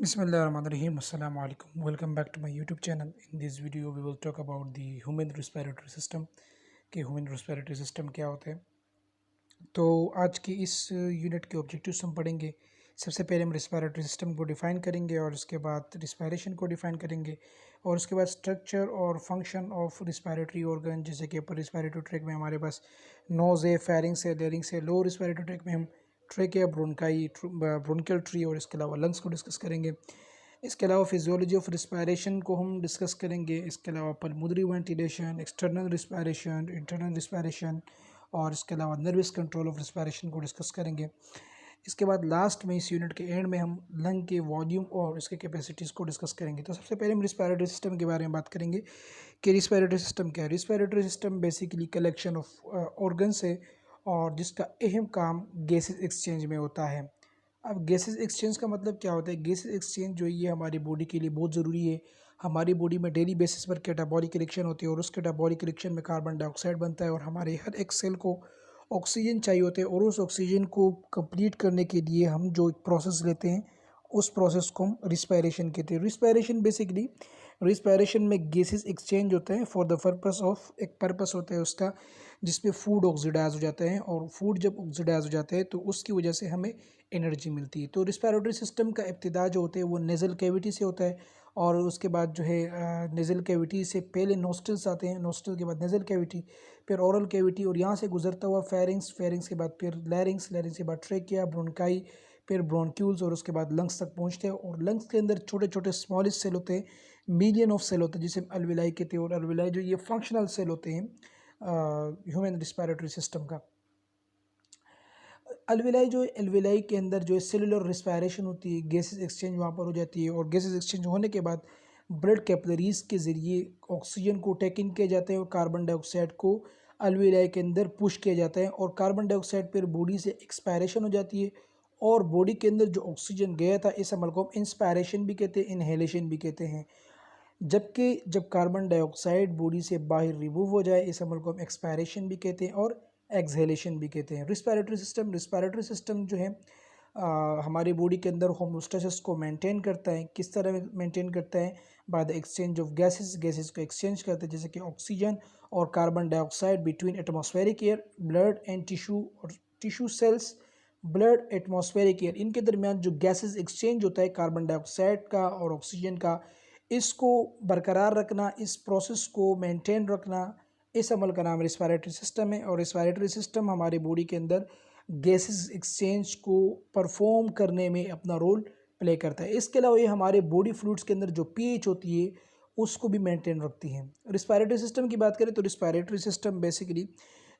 Bismillahirrahmanirrahim. Assalamu alaikum. Welcome back to my YouTube channel. In this video, we will talk about the human respiratory system कि human respiratory system क्या होता है। तो आज की इस यूनिट के ऑब्जेक्टिव्स हम पढ़ेंगे। सबसे पहले हम रेस्पिरेटरी सिस्टम को डिफ़ाइन करेंगे और उसके बाद रिस्पायरेशन को डिफ़ाइन करेंगे और उसके बाद स्ट्रक्चर और फंक्शन ऑफ रिस्पिरेटरी ऑर्गन, जैसे कि अपर रिस्पिरेटरी ट्रैक में हमारे पास नोज़ है, फेरिंग्स है, लेरिंग्स है। लोअर रिस्पिरेटरी ट्रैक में हम ट्रेकिया, ब्रोंकाई, ब्रोंकियल ट्री और इसके अलावा लंग्स को डिस्कस करेंगे। इसके अलावा फिजियोलॉजी ऑफ रिस्पायरेशन को हम डिस्कस करेंगे। इसके अलावा pulmonary ventilation, external respiration, internal respiration और इसके अलावा नर्वस कंट्रोल ऑफ रिस्पायरेशन को डिस्कस करेंगे। इसके बाद लास्ट में इस यूनिट के एंड में हम लंग के वॉल्यूम और इसके कैपेसिटीज़ को डिस्कस करेंगे। तो सबसे पहले हम रिस्पायरेटरी सिस्टम के बारे में बात करेंगे कि रिस्पायरेटरी सिस्टम क्या है। Respiratory system basically collection of organs है और जिसका अहम काम गैसेस एक्सचेंज में होता है। अब गैसेस एक्सचेंज का मतलब क्या होता है? गैसेस एक्सचेंज जो है ये हमारी बॉडी के लिए बहुत ज़रूरी है। हमारी बॉडी में डेली बेसिस पर कैटाबॉलिक रिएक्शन होती है और उस कैटाबॉलिक रिएक्शन में कार्बन डाइऑक्साइड बनता है और हमारे हर एक सेल को ऑक्सीजन चाहिए होते हैं और उस ऑक्सीजन को कंप्लीट करने के लिए हम जो प्रोसेस लेते हैं उस प्रोसेस को हम रिस्पायरेशन कहते हैं। रिस्पायरेशन बेसिकली रिस्पायरेशन में गैसेस एक्सचेंज होते हैं फॉर द पर्पस ऑफ, एक पर्पस होता है उसका जिसमें फूड ऑक्सीडाइज हो जाते हैं और फूड जब ऑक्सीडाइज हो जाते हैं तो उसकी वजह से हमें एनर्जी मिलती है। तो रिस्पायरेटरी सिस्टम का इब्तिदा जो होते हैं वो नेज़ल कैविटी से होता है और उसके बाद जो है नेज़ल कैविटी से पहले नोस्ट्रल्स आते हैं, नोस्ट्रल के बाद नेज़ल कैविटी, फिर ओरल कैविटी और यहाँ से गुजरता हुआ फेरिंग्स, फेरिंग्स के बाद फिर लैरिंग्स, लैरिंग्स के बाद ट्रेकिया, ब्रोंकाई, फिर ब्रोंक्यूल्स और उसके बाद लंग्स तक पहुँचते हैं। और लंग्स के अंदर छोटे छोटे स्मॉलेस्ट सेल होते हैं, मिलियन ऑफ सेल होते हैं जिसे अल्विलाई कहते हैं और अल्विलाई जो ये फंक्शनल सेल होते हैं ह्यूमन रिस्पायरेटरी सिस्टम का। अल्विलाई जो है, अल्विलाई के अंदर जो है सेलुलर रिस्पायरेशन होती है, गैसेस एक्सचेंज वहाँ पर हो जाती है और गैसेस एक्सचेंज होने के बाद ब्लड कैपिलरीज के ज़रिए ऑक्सीजन को टेक इन किया जाता है और कार्बन डाइऑक्साइड को अल्विलाई के अंदर पुश किया जाता है और कार्बन डाइऑक्साइड फिर बॉडी से एक्सपायरेशन हो जाती है और बॉडी के अंदर जो ऑक्सीजन गया था इस अमल को हम इंस्पायरेशन भी कहते हैं, इनहेलेशन भी कहते हैं। जबकि जब कार्बन डाइऑक्साइड बॉडी से बाहर रिमूव हो जाए इस अमल को हम एक्सपायरेशन भी कहते हैं और एक्सहेलेशन भी कहते हैं। रिस्पायरेटरी सिस्टम जो है हमारी बॉडी के अंदर होमोस्टेसिस को मेंटेन करता है। किस तरह मेंटेन करता है? By the exchange of gases, gases को एक्सचेंज करते हैं जैसे कि ऑक्सीजन और carbon dioxide between atmospheric air, blood and tissue और tissue cells, blood, atmospheric air, इनके दरमियान जो गैसेस एक्सचेंज होता है कार्बन डाइऑक्साइड का और ऑक्सीजन का, इसको बरकरार रखना, इस प्रोसेस को मेंटेन रखना, इस अमल का नाम रिस्पायरेटरी सिस्टम है। और रिस्पायरेटरी सिस्टम हमारी बॉडी के अंदर गैसेस एक्सचेंज को परफॉर्म करने में अपना रोल प्ले करता है। इसके अलावा ये हमारे बॉडी फ्लूइड्स के अंदर जो पीएच होती है उसको भी मेंटेन रखती है। रिस्पायरेटरी सिस्टम की बात करें तो respiratory system basically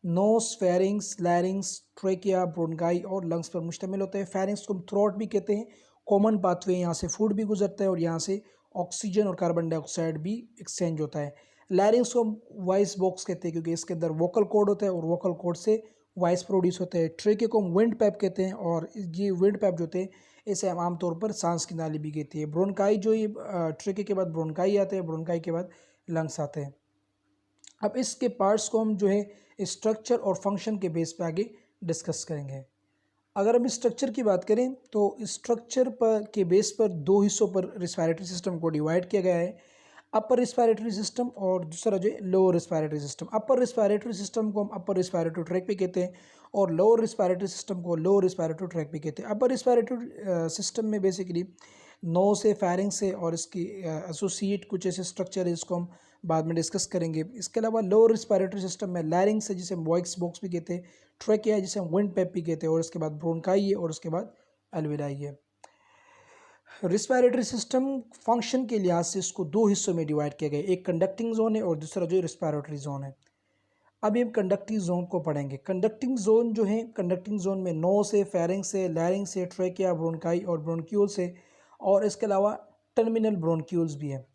nose, pharynx, larynx, trachea, bronchi और लंग्स पर मुश्तमिल होता है। फेरिंग्स को हम थ्रोट भी कहते हैं। कॉमन पाथवे, यहाँ से फूड भी गुजरता है और यहाँ से ऑक्सीजन और कार्बन डाइऑक्साइड भी एक्सचेंज होता है। लैरिंग्स को हम वॉइस बॉक्स कहते हैं क्योंकि इसके अंदर वोकल कॉर्ड होता है और वोकल कॉर्ड से वॉइस प्रोड्यूस होता है। ट्रेके को हम विंड पाइप कहते हैं और ये विंड पाइप जो होते हैं इसे हम आमतौर पर सांस की नाली भी कहते हैं। ब्रोंकाई जो ये ट्रेके के बाद ब्रोंकाई आते हैं, ब्रोंकाई के बाद लंग्स आते हैं। अब इसके पार्ट्स को हम जो है स्ट्रक्चर और फंक्शन के बेस पे आगे डिस्कस करेंगे। अगर हम स्ट्रक्चर की बात करें तो स्ट्रक्चर पर के बेस पर दो हिस्सों पर रिस्पायरेटरी सिस्टम को डिवाइड किया गया है, अपर रिस्पायरेटरी सिस्टम और दूसरा जो है lower respiratory system. Upper respiratory system को हम अपर रिस्पायरेटरी ट्रैक पे कहते हैं और लोअर रिस्पायरेटरी सिस्टम को लोअर रिस्पायरेटरी ट्रैक पे कहते हैं। अपर रिस्पायरेटरी सिस्टम में बेसिकली नो से, फेरिंग से और इसकी एसोसिएट कुछ ऐसे स्ट्रक्चर है इसको हम बाद में डिस्कस करेंगे। इसके अलावा लोअर रिस्पायरेटरी सिस्टम में लैरिंग्स है जिसे हम वॉइस बॉक्स भी कहते हैं, ट्रैकिया है जिसे हम विंड पाइप भी कहते हैं और इसके बाद ब्रोंकाई है और उसके बाद अल्विलाई है। रिस्पायरेटरी सिस्टम फंक्शन के लिहाज से इसको दो हिस्सों में डिवाइड किया गया है, एक कंडक्टिंग जोन है और दूसरा जो रिस्पायरेटरी जोन है। अब हम कंडक्टिंग जोन को पढ़ेंगे। कंडक्टिंग जोन जो है, कंडक्टिंग जोन में नो से, फेरिंग से, लैरिंग से, ट्रेकिया, ब्रोंकाई और ब्रोंक्यूल से और इसके अलावा टर्मिनल ब्रोंक्यूल्स भी हैं।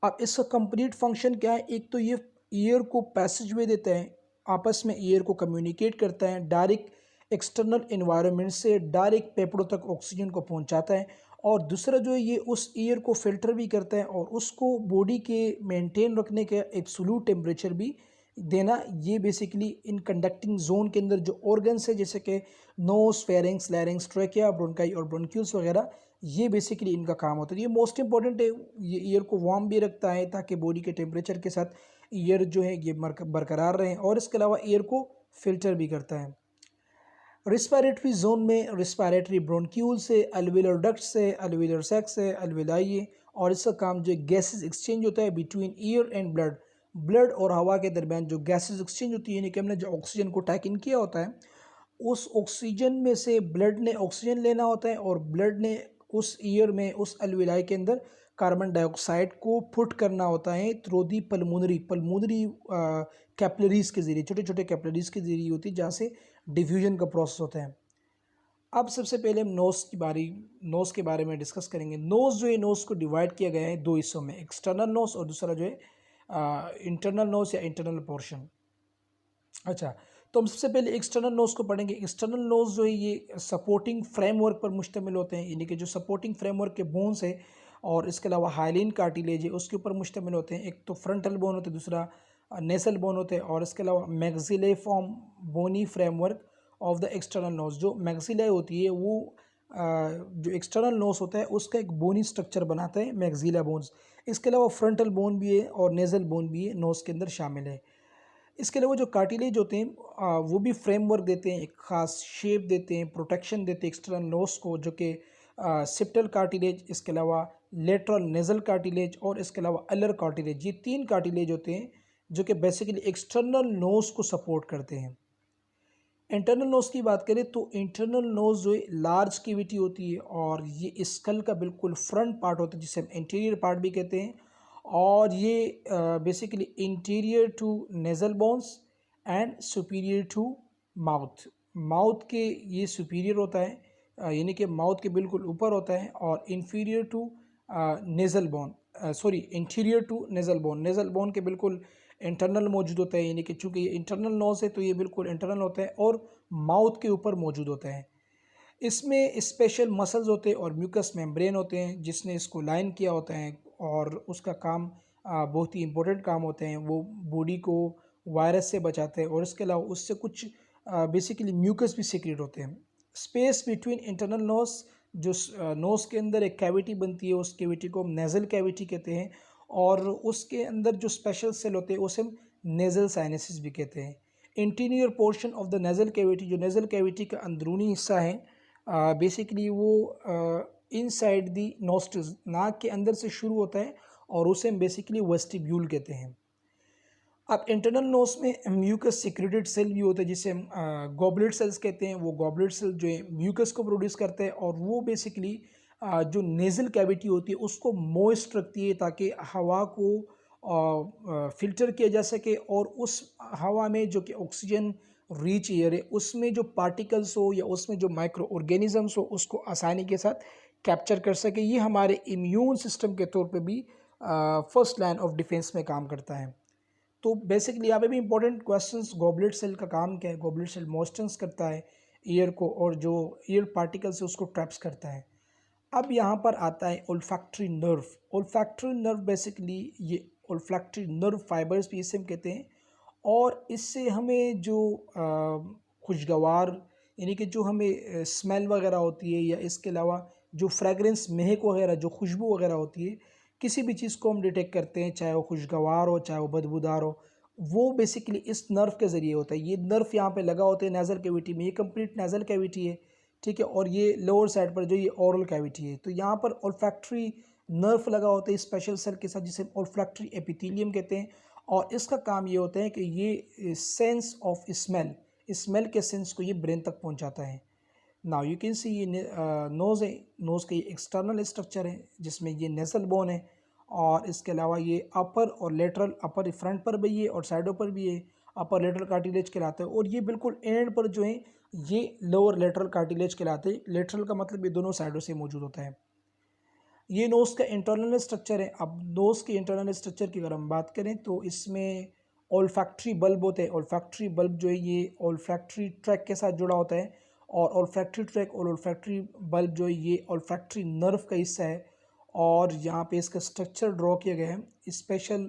अब इसका कंप्लीट फंक्शन क्या है? एक तो ये ईयर को पैसेज वे देता है, आपस में ईयर को कम्युनिकेट करता है, डायरेक्ट एक्सटर्नल इन्वायरमेंट से डायरेक्ट फेफड़ों तक ऑक्सीजन को पहुंचाता है और दूसरा जो है ये उस ईयर को फिल्टर भी करता है और उसको बॉडी के मेंटेन रखने का एब्सोल्यूट टेम्परेचर भी देना। ये बेसिकली इन कंडक्टिंग जोन के अंदर जो ऑर्गन्स है जैसे कि nose, pharynx, larynx, trachea, bronchi और ब्रोंक्यूल्स वगैरह ये बेसिकली इनका काम होता है। ये मोस्ट इंपॉर्टेंट है, ये ईयर को वार्म भी रखता है ताकि बॉडी के टेम्परेचर के साथ ईयर जो है ये बरकरार रहे, और इसके अलावा ईयर को फिल्टर भी करता है। रिस्पायरेटरी जोन में रिस्पायरेटरी ब्रोंक्यूल से, अल्वेलर डक्ट से, अल्वेलर सैक से, अल्वेलाई है, और इसका काम जो गैसेस एक्सचेंज होता है between year and blood, blood और हवा के दरमियान जो गैसेस एक्सचेंज होती है, यानी कि हमने जो ऑक्सीजन को टैक इन किया होता है, उस ऑक्सीजन में से ब्लड ने ऑक्सीजन लेना होता है, और ब्लड ने उस ईयर में उस अल्वेलाई के अंदर कार्बन डाइऑक्साइड को पुट करना होता है थ्रू दी पल्मोनरी कैपिलरीज के ज़रिए, छोटे छोटे कैपिलरीज के ज़रिए होती है, जहाँ से डिफ्यूजन का प्रोसेस होता है। अब सबसे पहले हम नोज़ के बारे में डिस्कस करेंगे। नोज़ जो है, नोज़ को डिवाइड किया गया है दो हिस्सों में, एक्सटर्नल नोज़ और दूसरा जो है इंटरनल नोज़ या इंटरनल पोर्शन। अच्छा, तो हम सबसे पहले एक्सटर्नल नोज़ को पढ़ेंगे। एक्सटर्नल नोज़ जो है ये सपोर्टिंग फ्रेमवर्क पर मुश्तमिल होते हैं, यानी कि जो सपोर्टिंग फ्रेमवर्क के बोन्स है और इसके अलावा हाइलिन कार्टिलेज है उसके ऊपर मुश्तमिल होते हैं। एक तो फ्रंटल बोन होते हैं, दूसरा नेसल बोन होते हैं, और इसके अलावा maxilliform bony framework of the external nose. जो मैक्सिलाई होती है वो जो एक्सटर्नल नोज़ होता है उसका एक बोनी स्ट्रक्चर बनाता है मैक्सिला बोन्स। इसके अलावा फ्रंटल बोन भी है और नेज़ल बोन भी है, नोज़ के अंदर शामिल है। इसके अलावा जो कार्टिलेज होते हैं वो भी फ्रेमवर्क देते हैं, एक ख़ास शेप देते हैं, प्रोटेक्शन देते हैं एक्सटर्नल नोज़ को, जो कि सिप्टल कार्टिलेज, इसके अलावा लेटरल नेज़ल कार्टिलेज और इसके अलावा अलर कार्टिलेज। ये तीन कार्टिलेज होते हैं जो कि बेसिकली एक्सटर्नल नोज़ को सपोर्ट करते हैं। इंटरनल नोज़ की बात करें तो इंटरनल नोज़ जो है लार्ज कैविटी होती है, और ये स्कल का बिल्कुल फ्रंट पार्ट होता है जिसे हम इंटीरियर पार्ट भी कहते हैं, और ये basically interior to nasal bones and superior to mouth. Mouth के ये सुपीरियर होता है, यानी कि माउथ के बिल्कुल ऊपर होता है, और inferior to nasal bone, sorry interior to nasal bone, nasal bone के बिल्कुल इंटरनल मौजूद होता है, यानी कि चूँकि ये इंटरनल नोज़ है तो ये बिल्कुल इंटरनल होता है और माउथ के ऊपर मौजूद होता है। इसमें स्पेशल मसल्स होते हैं और म्यूकस मेम्ब्रेन होते हैं जिसने इसको लाइन किया होता है, और उसका काम बहुत ही इंपॉर्टेंट काम होते हैं। वो बॉडी को वायरस से बचाते हैं, और इसके अलावा उससे कुछ बेसिकली म्यूकस भी सीक्रेट होते हैं। स्पेस बिटवीन इंटरनल नोज़, जो नोज़ के अंदर एक कैविटी बनती है, उस कैविटी को हम नेज़ल कैविटी कहते हैं, और उसके अंदर जो स्पेशल सेल होते हैं उसे हम नेज़ल साइनसिस भी कहते हैं। Interior portion of the nasal cavity, जो नेज़ल कैविटी का अंदरूनी हिस्सा है, बेसिकली वो इनसाइड दी नोस्ट्रिल्स, नाक के अंदर से शुरू होता है, और उसे हम बेसिकली वेस्टिब्यूल कहते हैं। अब इंटरनल नोज में म्यूकस सिक्रेटेड सेल भी होता है जिसे हम गॉबलेट सेल्स कहते हैं। वो गॉबलेट सेल जो है म्यूकस को प्रोड्यूस करते हैं, और वो बेसिकली जो नेज़ल कैविटी होती है उसको मॉइस्ट रखती है ताकि हवा को फिल्टर किया जा सके, और उस हवा में जो कि ऑक्सीजन रिच एयर है उसमें जो पार्टिकल्स हो या उसमें जो माइक्रो ऑर्गेनिजम्स हो उसको आसानी के साथ कैप्चर कर सके। ये हमारे इम्यून सिस्टम के तौर पे भी फर्स्ट लाइन ऑफ डिफेंस में काम करता है। तो बेसिकली यहाँ पे भी इंपॉर्टेंट क्वेश्चंस, गॉबलेट सेल का काम क्या है? गॉबलेट सेल मॉइस्चर्स करता है एयर को, और जो एयर पार्टिकल्स है उसको ट्रैप्स करता है। अब यहाँ पर आता है olfactory nerve. Olfactory nerve basically ये ओल्फैक्टरी नर्व फाइबर्स भी इसे हम कहते हैं, और इससे हमें जो खुशगवार यानी कि जो हमें स्मेल वगैरह होती है, या इसके अलावा जो फ्रेगरेंस, महक वगैरह, जो खुशबू वगैरह होती है, किसी भी चीज़ को हम डिटेक्ट करते हैं, चाहे वो खुशगवार हो चाहे वो बदबूदार हो, वो बेसिकली इस नर्व के ज़रिए होता है। ये नर्व यहाँ पे लगा होता है नेज़ल कैविटी में, ये कंप्लीट नेज़ल कैविटी है, ठीक है, और ये लोअर साइड पर जो ये ओरल कैविटी है, तो यहाँ पर ओल्फैक्टरी नर्व लगा होता है स्पेशल सेल के साथ जिसे ओल्फैक्टरी एपिथेलियम कहते हैं, और इसका काम ये होता है कि ये सेंस ऑफ स्मेल, स्मेल के सेंस को ये ब्रेन तक पहुँचाता है। नाउ यू कैन सी ये नोज़ है, नोज़ का ये एक्सटर्नल स्ट्रक्चर है जिसमें ये नेज़ल बोन है, और इसके अलावा ये अपर और लेटरल, अपर फ्रंट पर भी है और साइडों पर भी है, अपर लेटरल कार्टिलेज कहलाता है, और ये बिल्कुल एंड पर जो है ये लोअर लेटरल कार्टिलेज कहलाते हैं। लेटरल का मतलब ये दोनों साइडों से मौजूद होता है। ये नोज़ का इंटरनल स्ट्रक्चर है। अब नोज़ के इंटरनल स्ट्रक्चर की अगर हम बात करें तो इसमें ओल्फैक्टरी बल्ब होते हैं। ओल्फैक्टरी बल्ब जो है ये ओल्फैक्टरी ट्रैक के साथ जुड़ा होता है, और ओल्फैक्टरी ट्रैक और ओल्फैक्टरी बल्ब जो है ये ओल्फैक्टरी नर्व का हिस्सा है, और यहाँ पे इसका स्ट्रक्चर ड्रॉ किया गया है स्पेशल।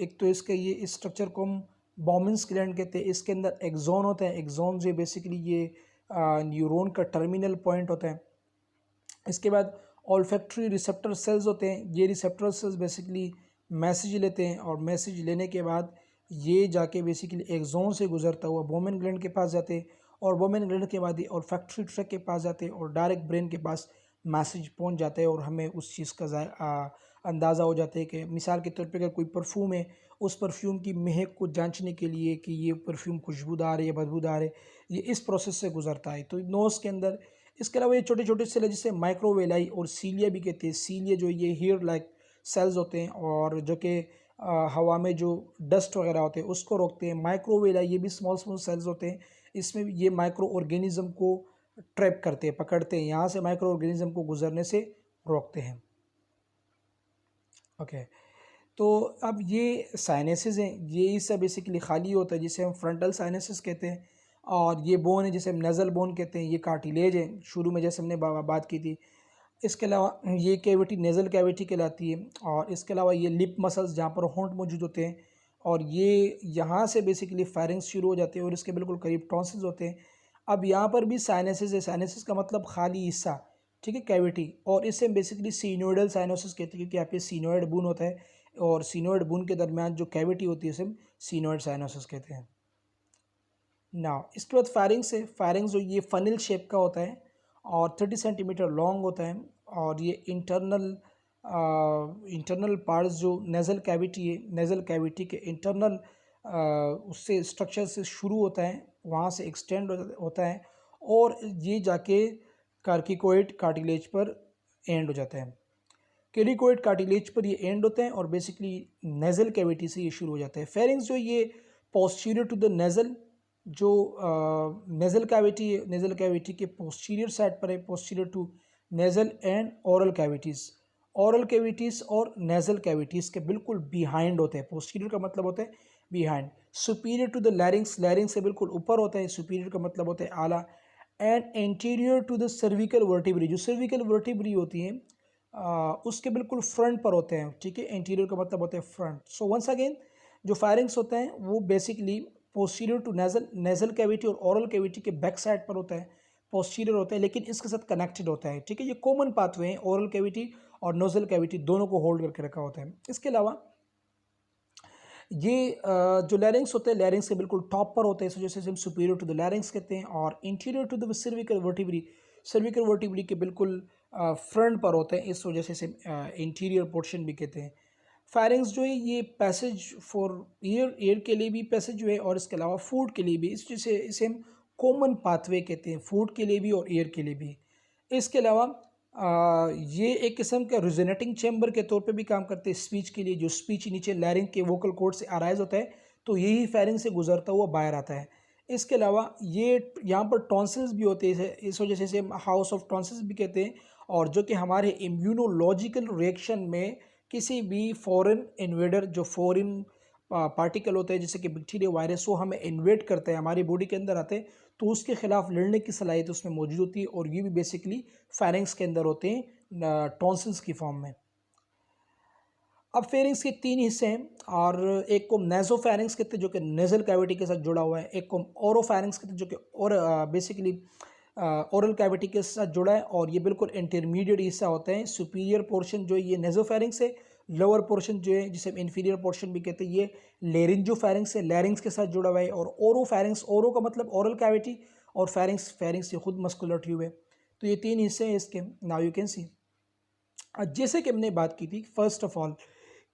एक तो इसका ये इस स्ट्रक्चर को हम बॉमिन्स ग्लैंड कहते हैं। इसके अंदर एक्सोन होता है। एक्सोन जो बेसिकली ये न्यूरॉन का टर्मिनल पॉइंट होता है। इसके बाद ऑल्फैक्टरी रिसेप्टर सेल्स होते हैं। ये रिसेप्टर सेल्स बेसिकली मैसेज लेते हैं और मैसेज लेने के बाद ये जाके बेसिकली एक जोन से गुजरता हुआ बोमेन ग्लैंड के पास जाते हैं और बोमेन ग्लैंड के बाद ये ऑल्फैक्टरी ट्रैक के पास जाते हैं और डायरेक्ट ब्रेन के पास मैसेज पहुंच जाता है और हमें उस चीज़ का अंदाज़ा हो जाता है कि मिसाल के तौर पे अगर कोई परफ्यूम है, उस परफ्यूम की महक को जांचने के लिए कि ये परफ्यूम खुशबूदार है या बदबूदार है, ये इस प्रोसेस से गुजरता है। तो नोज़ के अंदर इसके अलावा ये छोटे छोटे सेल है जिसे माइक्रोवेलाई और सीलिया भी कहते हैं। सीलिया जो ये हेयर लाइक सेल्स होते हैं और जो कि हवा में जो डस्ट वगैरह होते हैं उसको रोकते हैं। माइक्रोवेलाई ये भी स्मॉल स्मॉल सेल्स होते हैं, इसमें ये माइक्रो ऑर्गेनिज्म को ट्रैप करते हैं, पकड़ते हैं, यहाँ से माइक्रो ऑर्गेनिज्म को गुजरने से रोकते हैं। ओके, तो अब ये साइनसेस हैं, ये इससे बेसिकली खाली होता है जिसे हम फ्रंटल साइनसेस कहते हैं। और ये बोन है जिसे हम नज़ल बोन कहते हैं, ये कार्टिलेज है शुरू में जैसे हमने बात की थी। इसके अलावा ये कैविटी नेज़ल कैविटी कहलाती है और इसके अलावा ये लिप मसल्स जहाँ पर होंठ मौजूद होते हैं और ये यहाँ से बेसिकली फायरिंग्स शुरू हो जाते हैं और इसके बिल्कुल करीब टॉन्सिल्स होते हैं। अब यहाँ पर भी साइनसेस है, साइनसेस का मतलब खाली हिस्सा, ठीक है, कैविटी, और इसे हम बेसिकली सीनोइडल साइनोसिस कहते हैं क्योंकि यहाँ पे सीनोइड बून होता है और सीनोइड बून के दरमियान जो कैविटी होती है उसे हम सीनोइड साइनोसिस कहते हैं। नाउ इसके बाद फायरिंग्स है। फायरिंग्स जो ये फनल शेप का होता है और 30 सेंटीमीटर लॉन्ग होता है और ये इंटरनल पार्ट्स जो नेज़ल कैविटी है, नेज़ल कैविटी के इंटरनल उससे स्ट्रक्चर से शुरू होता है, वहाँ से एक्सटेंड होता है और ये जाके कार्टिकोइड कार्टिलेज पर एंड हो जाता है। कैरिकोइड कार्टिलेज पर ये एंड होते हैं और बेसिकली नेज़ल कैविटी से ये शुरू हो जाता है। फेरिंग्स जो ये पोस्टीरियर टू द नेज़ल, जो नेज़ल कैविटी है, नेज़ल कैविटी के पोस्टीरियर साइड पर है, posterior to nasal and oral cavities, oral cavities और नेज़ल कैविटीज़ के बिल्कुल बिहाइंड होते हैं। पोस्टीरियर का मतलब होता है behind. Superior to the larynx, larynx से बिल्कुल ऊपर होता है, सुपीरियर का मतलब होता है आला। And anterior to the cervical vertebrae, जो सर्विकल वर्टिब्री होती हैं उसके बिल्कुल फ्रंट पर होते हैं, ठीक है, एंटीरियर का मतलब होता है फ्रंट। सो वंस अगेन जो फायरिंग्स होते हैं वो basically posterior to nasal, nasal cavity और ओरल कैविटी के बैक साइड पर होता है, पोस्टीरियर होता है लेकिन इसके साथ कनेक्टेड होता है, ठीक है। ये कॉमन पाथवे हैं, ओरल कैविटी और नोजल कैविटी दोनों को होल्ड करके रखा होता है। इसके अलावा ये जो लैरिंग्स होते हैं, लैरिंग्स के बिल्कुल टॉप पर होते हैं, इस वजह से हम सुपीरियर टू द लैरिंग्स कहते हैं। और interior to the cervical vertebrae, cervical vertebrae के बिल्कुल फ्रंट पर होते हैं, इस वजह से इसे इंटीरियर पोर्शन भी कहते हैं। फायरिंग्स जो है ये पैसेज फॉर एयर, एयर के लिए भी पैसेज जो है और इसके अलावा फूड के लिए भी, इस वजह से इसे हम कॉमन पाथवे कहते हैं, फूड के लिए भी और एयर के लिए भी। इसके अलावा ये एक किस्म का रिजोनेटिंग चैम्बर के तौर पे भी काम करते हैं स्पीच के लिए। जो स्पीच नीचे लैरिंग के वोकल कॉर्ड से अराइज होता है तो यही फेरिंग से गुजरता हुआ बाहर आता है। इसके अलावा ये यहाँ पर टॉन्सिल्स भी होते हैं, इस वजह से इसे हाउस ऑफ टॉन्सिल्स भी कहते हैं, और जो कि हमारे इम्यूनोलॉजिकल रिएक्शन में किसी भी फॉरेन इन्वेडर, जो फॉरेन पार्टिकल होते हैं जैसे कि बैक्टीरिया, वायरस, वो हमें इन्वेड करते हैं, हमारी बॉडी के अंदर आते हैं, तो उसके खिलाफ लड़ने की सलाहियत उसमें मौजूद होती है और ये भी बेसिकली फेरिंग्स के अंदर होते हैं टॉन्सिल्स की फॉर्म में। अब फेरिंग्स के तीन हिस्से हैं और एक को नेजोफेरिंग्स कहते हैं जो कि नेजल कैविटी के साथ जुड़ा हुआ है, एक को ओरोफेरिंग्स कहते हैं जो कि और बेसिकली ओरल कैविटी के साथ जुड़ा है और ये बिल्कुल इंटरमीडिएट हिस्सा होता है। सुपीरियर पोर्शन जो है ये नेजोफेरिंग्स है, लोअर पोर्शन जो है जिसे हम इन्फीरियर पोर्शन भी कहते हैं ये लेरिंजोफेरिंग्स है, लैरिंग्स के साथ जुड़ा हुआ है। और ओरोफेरिंग्स, ओरो का मतलब ओरल कैविटी और फेरिंग्स, फेरिंग्स ये खुद मस्कुलर ट्यूब है। तो ये तीन हिस्से हैं इसके। नाउ यू कैन सी, जैसे कि हमने बात की थी फर्स्ट ऑफ ऑल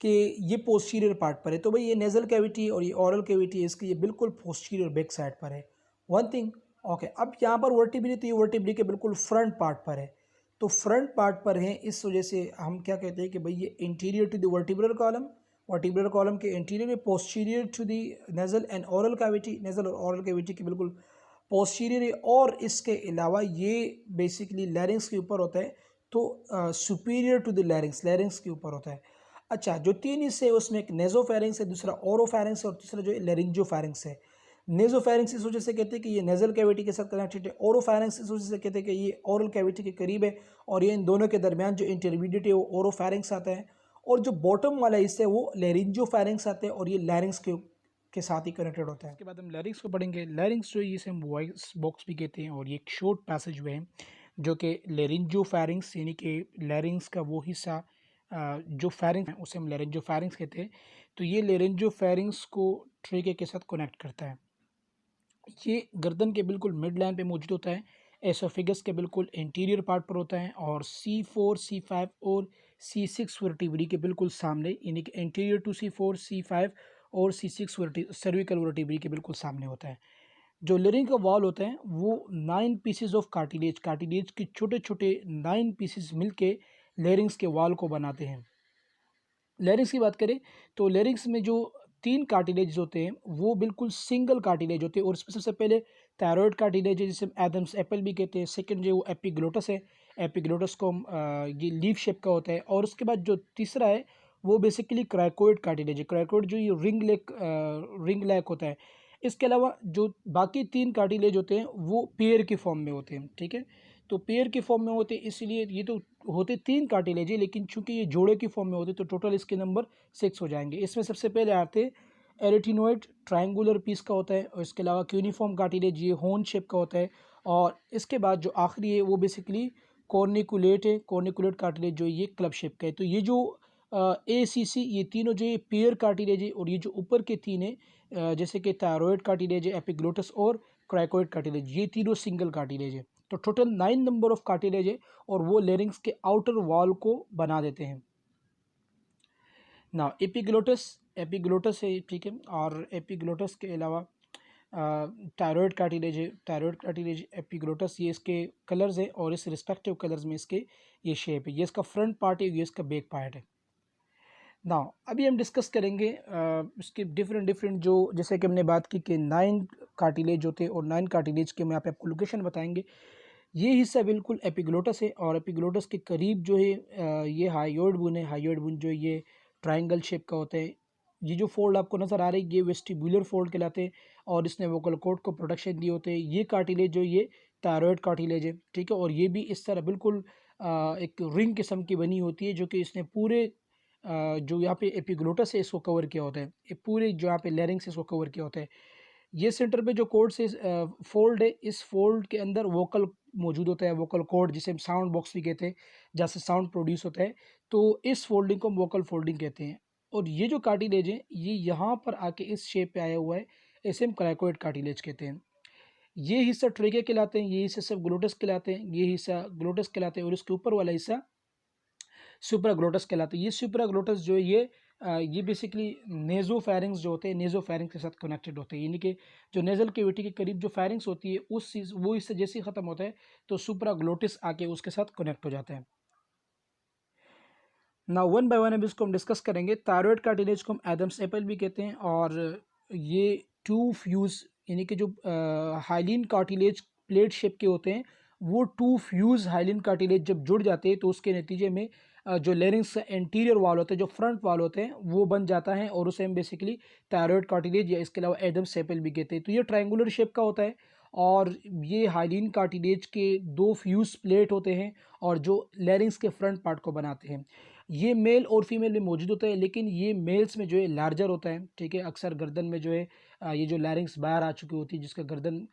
कि ये पोस्टीरियर पार्ट पर है, तो भाई ये नेज़ल कैविटी और ये ओरल कैविटी है इसकी ये बिल्कुल पोस्टीरियर बैक साइड पर है, वन थिंग। ओके, अब यहाँ पर वर्टिब्री, तो ये वर्टिब्री के बिल्कुल फ्रंट पार्ट पर है, तो फ्रंट पार्ट पर है, इस वजह से हम क्या कहते हैं कि भाई ये interior to the vertebral column, vertebral column के interior, posterior to the nasal and oral cavity, nasal और ओरल कैविटी के बिल्कुल पोस्टीरियर है। और इसके अलावा ये बेसिकली लैरिंग्स के ऊपर होता है, तो superior to the larynx, larynx के ऊपर होता है। अच्छा, जो तीन हिस्से है उसमें एक नेजोफेरिंग्स है, दूसरा ओरोफेरिंग्स है और तीसरा जो है लेरिंजोफेरिंग्स है। नेजोफेरिंग्स इस वजह से कहते हैं कि ये नेजल कैविटी के साथ कनेक्टेड है, ओरोफेरिंग्स इस वजह से कहते हैं कि ये ओरल कैविटी के करीब है और ये इन दोनों के दरमियान जो इंटरमीडिएट है वो ओरोफेरिंग्स आता है। और जो बॉटम वाला हिस्सा है वो लेरिंजोफेरिंग्स आता है और ये लैरिंग्स के साथ ही कनेक्टेड होता है। इसके बाद हम लैरिंग्स को पढ़ेंगे। लैरिंग्स जो है इसे हम वॉइस बॉक्स भी कहते हैं और ये एक शॉर्ट पैसेज वे है जो कि लेरिंजोफैरिंग्स यानी कि लैरिंग्स का वो हिस्सा जो फेरिंग्स है उसे हम लेरिंजोफैरिंग्स कहते हैं। तो ये लेरिंजोफैरिंग्स को ट्रेके के साथ कनेक्ट करता है। ये गर्दन के बिल्कुल मिड लाइन पे मौजूद होता है, एसोफेगस के बिल्कुल इंटीरियर पार्ट पर होता है और C4, C5 और C6 वर्टिब्री के बिल्कुल सामने, यानी कि इंटीरियर टू C4, C5 और C6 सर्विकल वर्टिब्री के बिल्कुल सामने होता है। जो लेरिंग का वॉल होता है वो 9 पीसेस ऑफ कार्टिलेज के छोटे छोटे 9 पीसेस मिलके लेरिंग्स के वॉल को बनाते हैं। लेरिंग्स की बात करें तो लेरिंग्स में जो 3 कार्टिलेज होते हैं वो बिल्कुल सिंगल कार्टिलेज होते हैं, और इसमें सबसे पहले थायरॉयड कार्टिलेज है जिसे एडम्स एप्पल भी कहते हैं। सेकंड जो वो एपिग्लोटस है, एपिग्लोटस को हम ये लीफ शेप का होता है। और उसके बाद जो तीसरा है वो बेसिकली क्राइकोइड कार्टिलेज है। क्राइकोइड जो ये रिंग लैक होता है। इसके अलावा जो बाकी 3 कार्टिलेज होते हैं वो पेयर के फॉर्म में होते हैं, ठीक है। तो पेयर के फॉर्म में होते हैं, इसलिए ये तो होते 3 कार्टिलेज है, लेकिन चूंकि ये जोड़े की फॉर्म में होते तो टोटल इसके नंबर 6 हो जाएंगे। इसमें सबसे पहले आते एरेटिनोइड ट्रायंगुलर पीस का होता है, और इसके अलावा क्यूनिफॉर्म कार्टिलेज ये होर्न शेप का होता है। और इसके बाद जो आखिरी है वो बेसिकली कॉर्निकुलेट है, कॉर्निकुलेट कार्टिलेज जो ये क्लब शेप का है। तो ये जो ACC ये तीनों जो ये पेयर कार्टिलेज है, और ये जो ऊपर के 3 है जैसे कि थायरॉयड कार्टिलेज है, एपिग्लोटस और क्राइकोइड कार्टिलेज, ये तीनों सिंगल कार्टिलेज है। तो टोटल 9 नंबर ऑफ कार्टिलेज है, और वो लेरिंग्स के आउटर वॉल को बना देते हैं। ना एपिग्लोटस है, ठीक है। और एपिग्लोटस के अलावा थायरॉयड कार्टिलेज है, थायरॉयड कार्टिलेज, एपिग्लोटस, ये इसके कलर्स है, और इस रिस्पेक्टिव कलर्स में इसके ये शेप है। ये इसका फ्रंट पार्ट है, ये इसका बैक पार्ट है। ना अभी हम डिस्कस करेंगे इसके डिफरेंट जो, जैसे कि हमने बात की कि 9 कार्टिलेज होते हैं, और 9 कार्टिलेज के मैं आपको लोकेशन बताएंगे। ये हिस्सा बिल्कुल एपिग्लोटस है, और एपिग्लोटस के करीब जो है ये हायोइड बोन है। हायोइड बोन जो ये ट्रायंगल शेप का होता है। ये जो फोल्ड आपको नज़र आ रही है ये वेस्टिबुलर फोल्ड कहलाते हैं, और इसने वोकल कॉर्ड को प्रोटेक्शन दिए होते हैं। ये कार्टिलेज जो ये थायरॉयड कार्टिलेज है, ठीक है। और ये भी इस तरह बिल्कुल एक रिंग किस्म की बनी होती है, जो कि इसने पूरे जो यहाँ पे एपिग्लोटस है इसको कवर किया होता है। ये पूरे जो यहाँ पे लेरिंग्स है इसको कवर किया होता है। ये सेंटर पे जो कोड से फोल्ड है, इस फोल्ड के अंदर वोकल मौजूद होता है, वोकल कॉर्ड जिसे हम साउंड बॉक्स भी कहते हैं, जहाँ से साउंड प्रोड्यूस होता है। तो इस फोल्डिंग को हम वोकल फोल्डिंग कहते हैं। और ये जो कार्टिलेज है ये यहाँ पर आके इस शेप पे आया हुआ है, इसे हम क्राइकोइड कार्टिलेज कहते हैं। ये हिस्सा ट्रेके कहलाते हैं, ये हिस्सा सब ग्लोटस कहलाते हैं, ये हिस्सा ग्लोटस कहलाते हैं, और इसके ऊपर वाला हिस्सा सुप्राग्लोटस कहलाते हैं। ये सुप्राग्लोटस जो है ये बेसिकली नेजोफैरिंग्स जो होते हैं, नेजोफैरिंग्स के साथ कनेक्टेड होते हैं। यानी कि जो नेजल केविटी के करीब जो फैरिंग्स होती है उस चीज़ वो इससे जैसे ही ख़त्म होता है तो सुप्राग्लोटिस आके उसके साथ कनेक्ट हो जाता है। ना वन बाय वन अब इसको हम डिस्कस करेंगे। थायरॉयड कार्टिलेज को हम एडम्स एप्पल भी कहते हैं, और ये टू फ्यूज यानी कि जो हाइलिन कार्टिलेज प्लेट शेप के होते हैं, वो टू फ्यूज हाइलिन कार्टिलेज जब जुड़ जाते हैं तो उसके नतीजे में जो लेरिंग्स एंटीरियर वाल होते हैं, जो फ्रंट वाल होते हैं, वो बन जाता है, और उसे हम बेसिकली थायरॉयड कार्टिलेज या इसके अलावा एडम्स एप्पल भी कहते हैं। तो ये ट्रायंगुलर शेप का होता है, और ये हाइलिन कार्टिलेज के 2 फ्यूज प्लेट होते हैं, और जो लेरिंग्स के फ्रंट पार्ट को बनाते हैं। ये मेल और फीमेल में मौजूद होता है, लेकिन ये मेल्स में जो है लार्जर होता है, ठीक है। अक्सर गर्दन में जो है ये जो लैरिंग्स बाहर आ चुकी होती है, जिसका गर्दन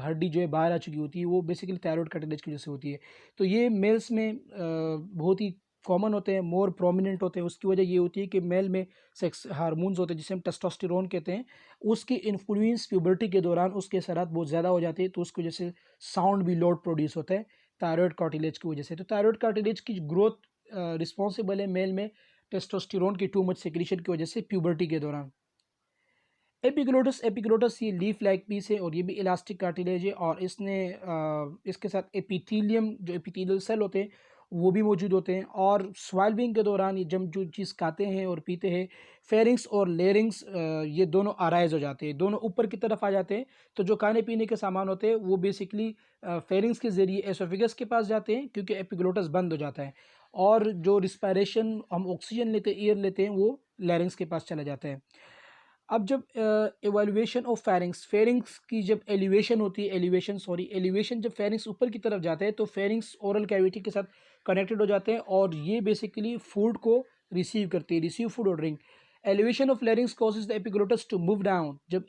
हड्डी जो है बाहर आ चुकी होती है, वो बेसिकली थायरॉयड कार्टिलेज की वजह से होती है। तो ये मेल्स में बहुत ही कॉमन होते हैं, मोर प्रोमिनेंट होते हैं। उसकी वजह ये होती है कि मेल में सेक्स हार्मोन्स होते हैं जिसे हम टेस्टोस्टेरोन कहते हैं, उसकी इन्फ्लुएंस प्यूबर्टी के दौरान उसके असरात बहुत ज़्यादा हो जाते हैं, तो उसकी वजह से साउंड भी लोड प्रोड्यूस होता है थायरॉयड कार्टिलेज की वजह से। तो थायरॉयड कार्टिलेज की ग्रोथ रिस्पॉन्सिबल है मेल में टेस्टोस्टेरोन की टू मच सेक्रेशन की वजह से प्यूबर्टी के दौरान। एपिग्लोटस ये लीफ लाइक पीस है, और ये भी इलास्टिक कार्टिलेज है, और इसके साथ एपिथेलियम जो एपिथेलियल सेल होते हैं वो भी मौजूद होते हैं। और स्वाल्विंग के दौरान ये जब जो चीज़ खाते हैं और पीते हैं, फेरिंग्स और लेरिंग्स ये दोनों अराइज हो जाते हैं, दोनों ऊपर की तरफ आ जाते हैं। तो जो खाने पीने के सामान होते हैं वो बेसिकली फेरिंग्स के ज़रिए एसोफेगस के पास जाते हैं, क्योंकि एपिग्लोटस बंद हो जाता है, और जो रिस्पायरेशन हम ऑक्सीजन लेते हैं, एयर लेते हैं, वो लेरिंग्स के पास चला जाता है। अब जब एवेल्युएशन ऑफ फेरिंग्स की जब एलिवेशन जब फेरिंग्स ऊपर की तरफ जाते हैं तो फेरिंग्स ओरल कैविटी के साथ कनेक्टेड हो जाते हैं, और ये बेसिकली फूड को रिसीव करते हैं, रिसीव फूड और drink. Elevation of larynx causes the epiglottis to move down. जब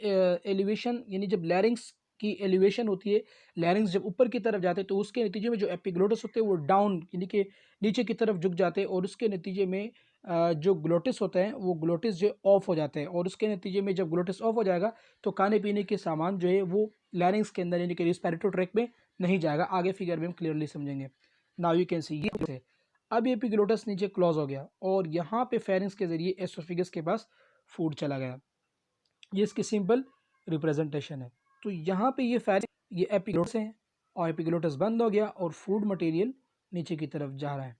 एलिवेशन यानी जब लैरिंग्स की एलिवेशन होती है, लैरिंग्स जब ऊपर की तरफ जाते हैं तो उसके नतीजे में जो एपिग्लोटिस होते हैं वो डाउन यानी कि नीचे की तरफ झुक जाते हैं, और उसके नतीजे में जो ग्लोटिस होता है वो ग्लोटिस जो ऑफ हो जाता है, और उसके नतीजे में जब ग्लोटिस ऑफ हो जाएगा तो खाने पीने के सामान जो है वो लैरिंग्स के अंदर यानी कि रिस्पिरेटरी ट्रैक्ट में नहीं जाएगा। आगे फिगर में हम क्लियरली समझेंगे। नाउ यू कैन सी ये अब ये एपिग्लोटिस नीचे क्लोज हो गया और यहाँ पे फेरिंग्स के जरिए एसोफेगस के पास फूड चला गया। ये इसकी सिंपल रिप्रेजेंटेशन है। तो यहाँ पे ये फेरिंग ये एपिग्लोटिस है और एपिग्लोटिस बंद हो गया और फूड मटेरियल नीचे की तरफ जा रहा है।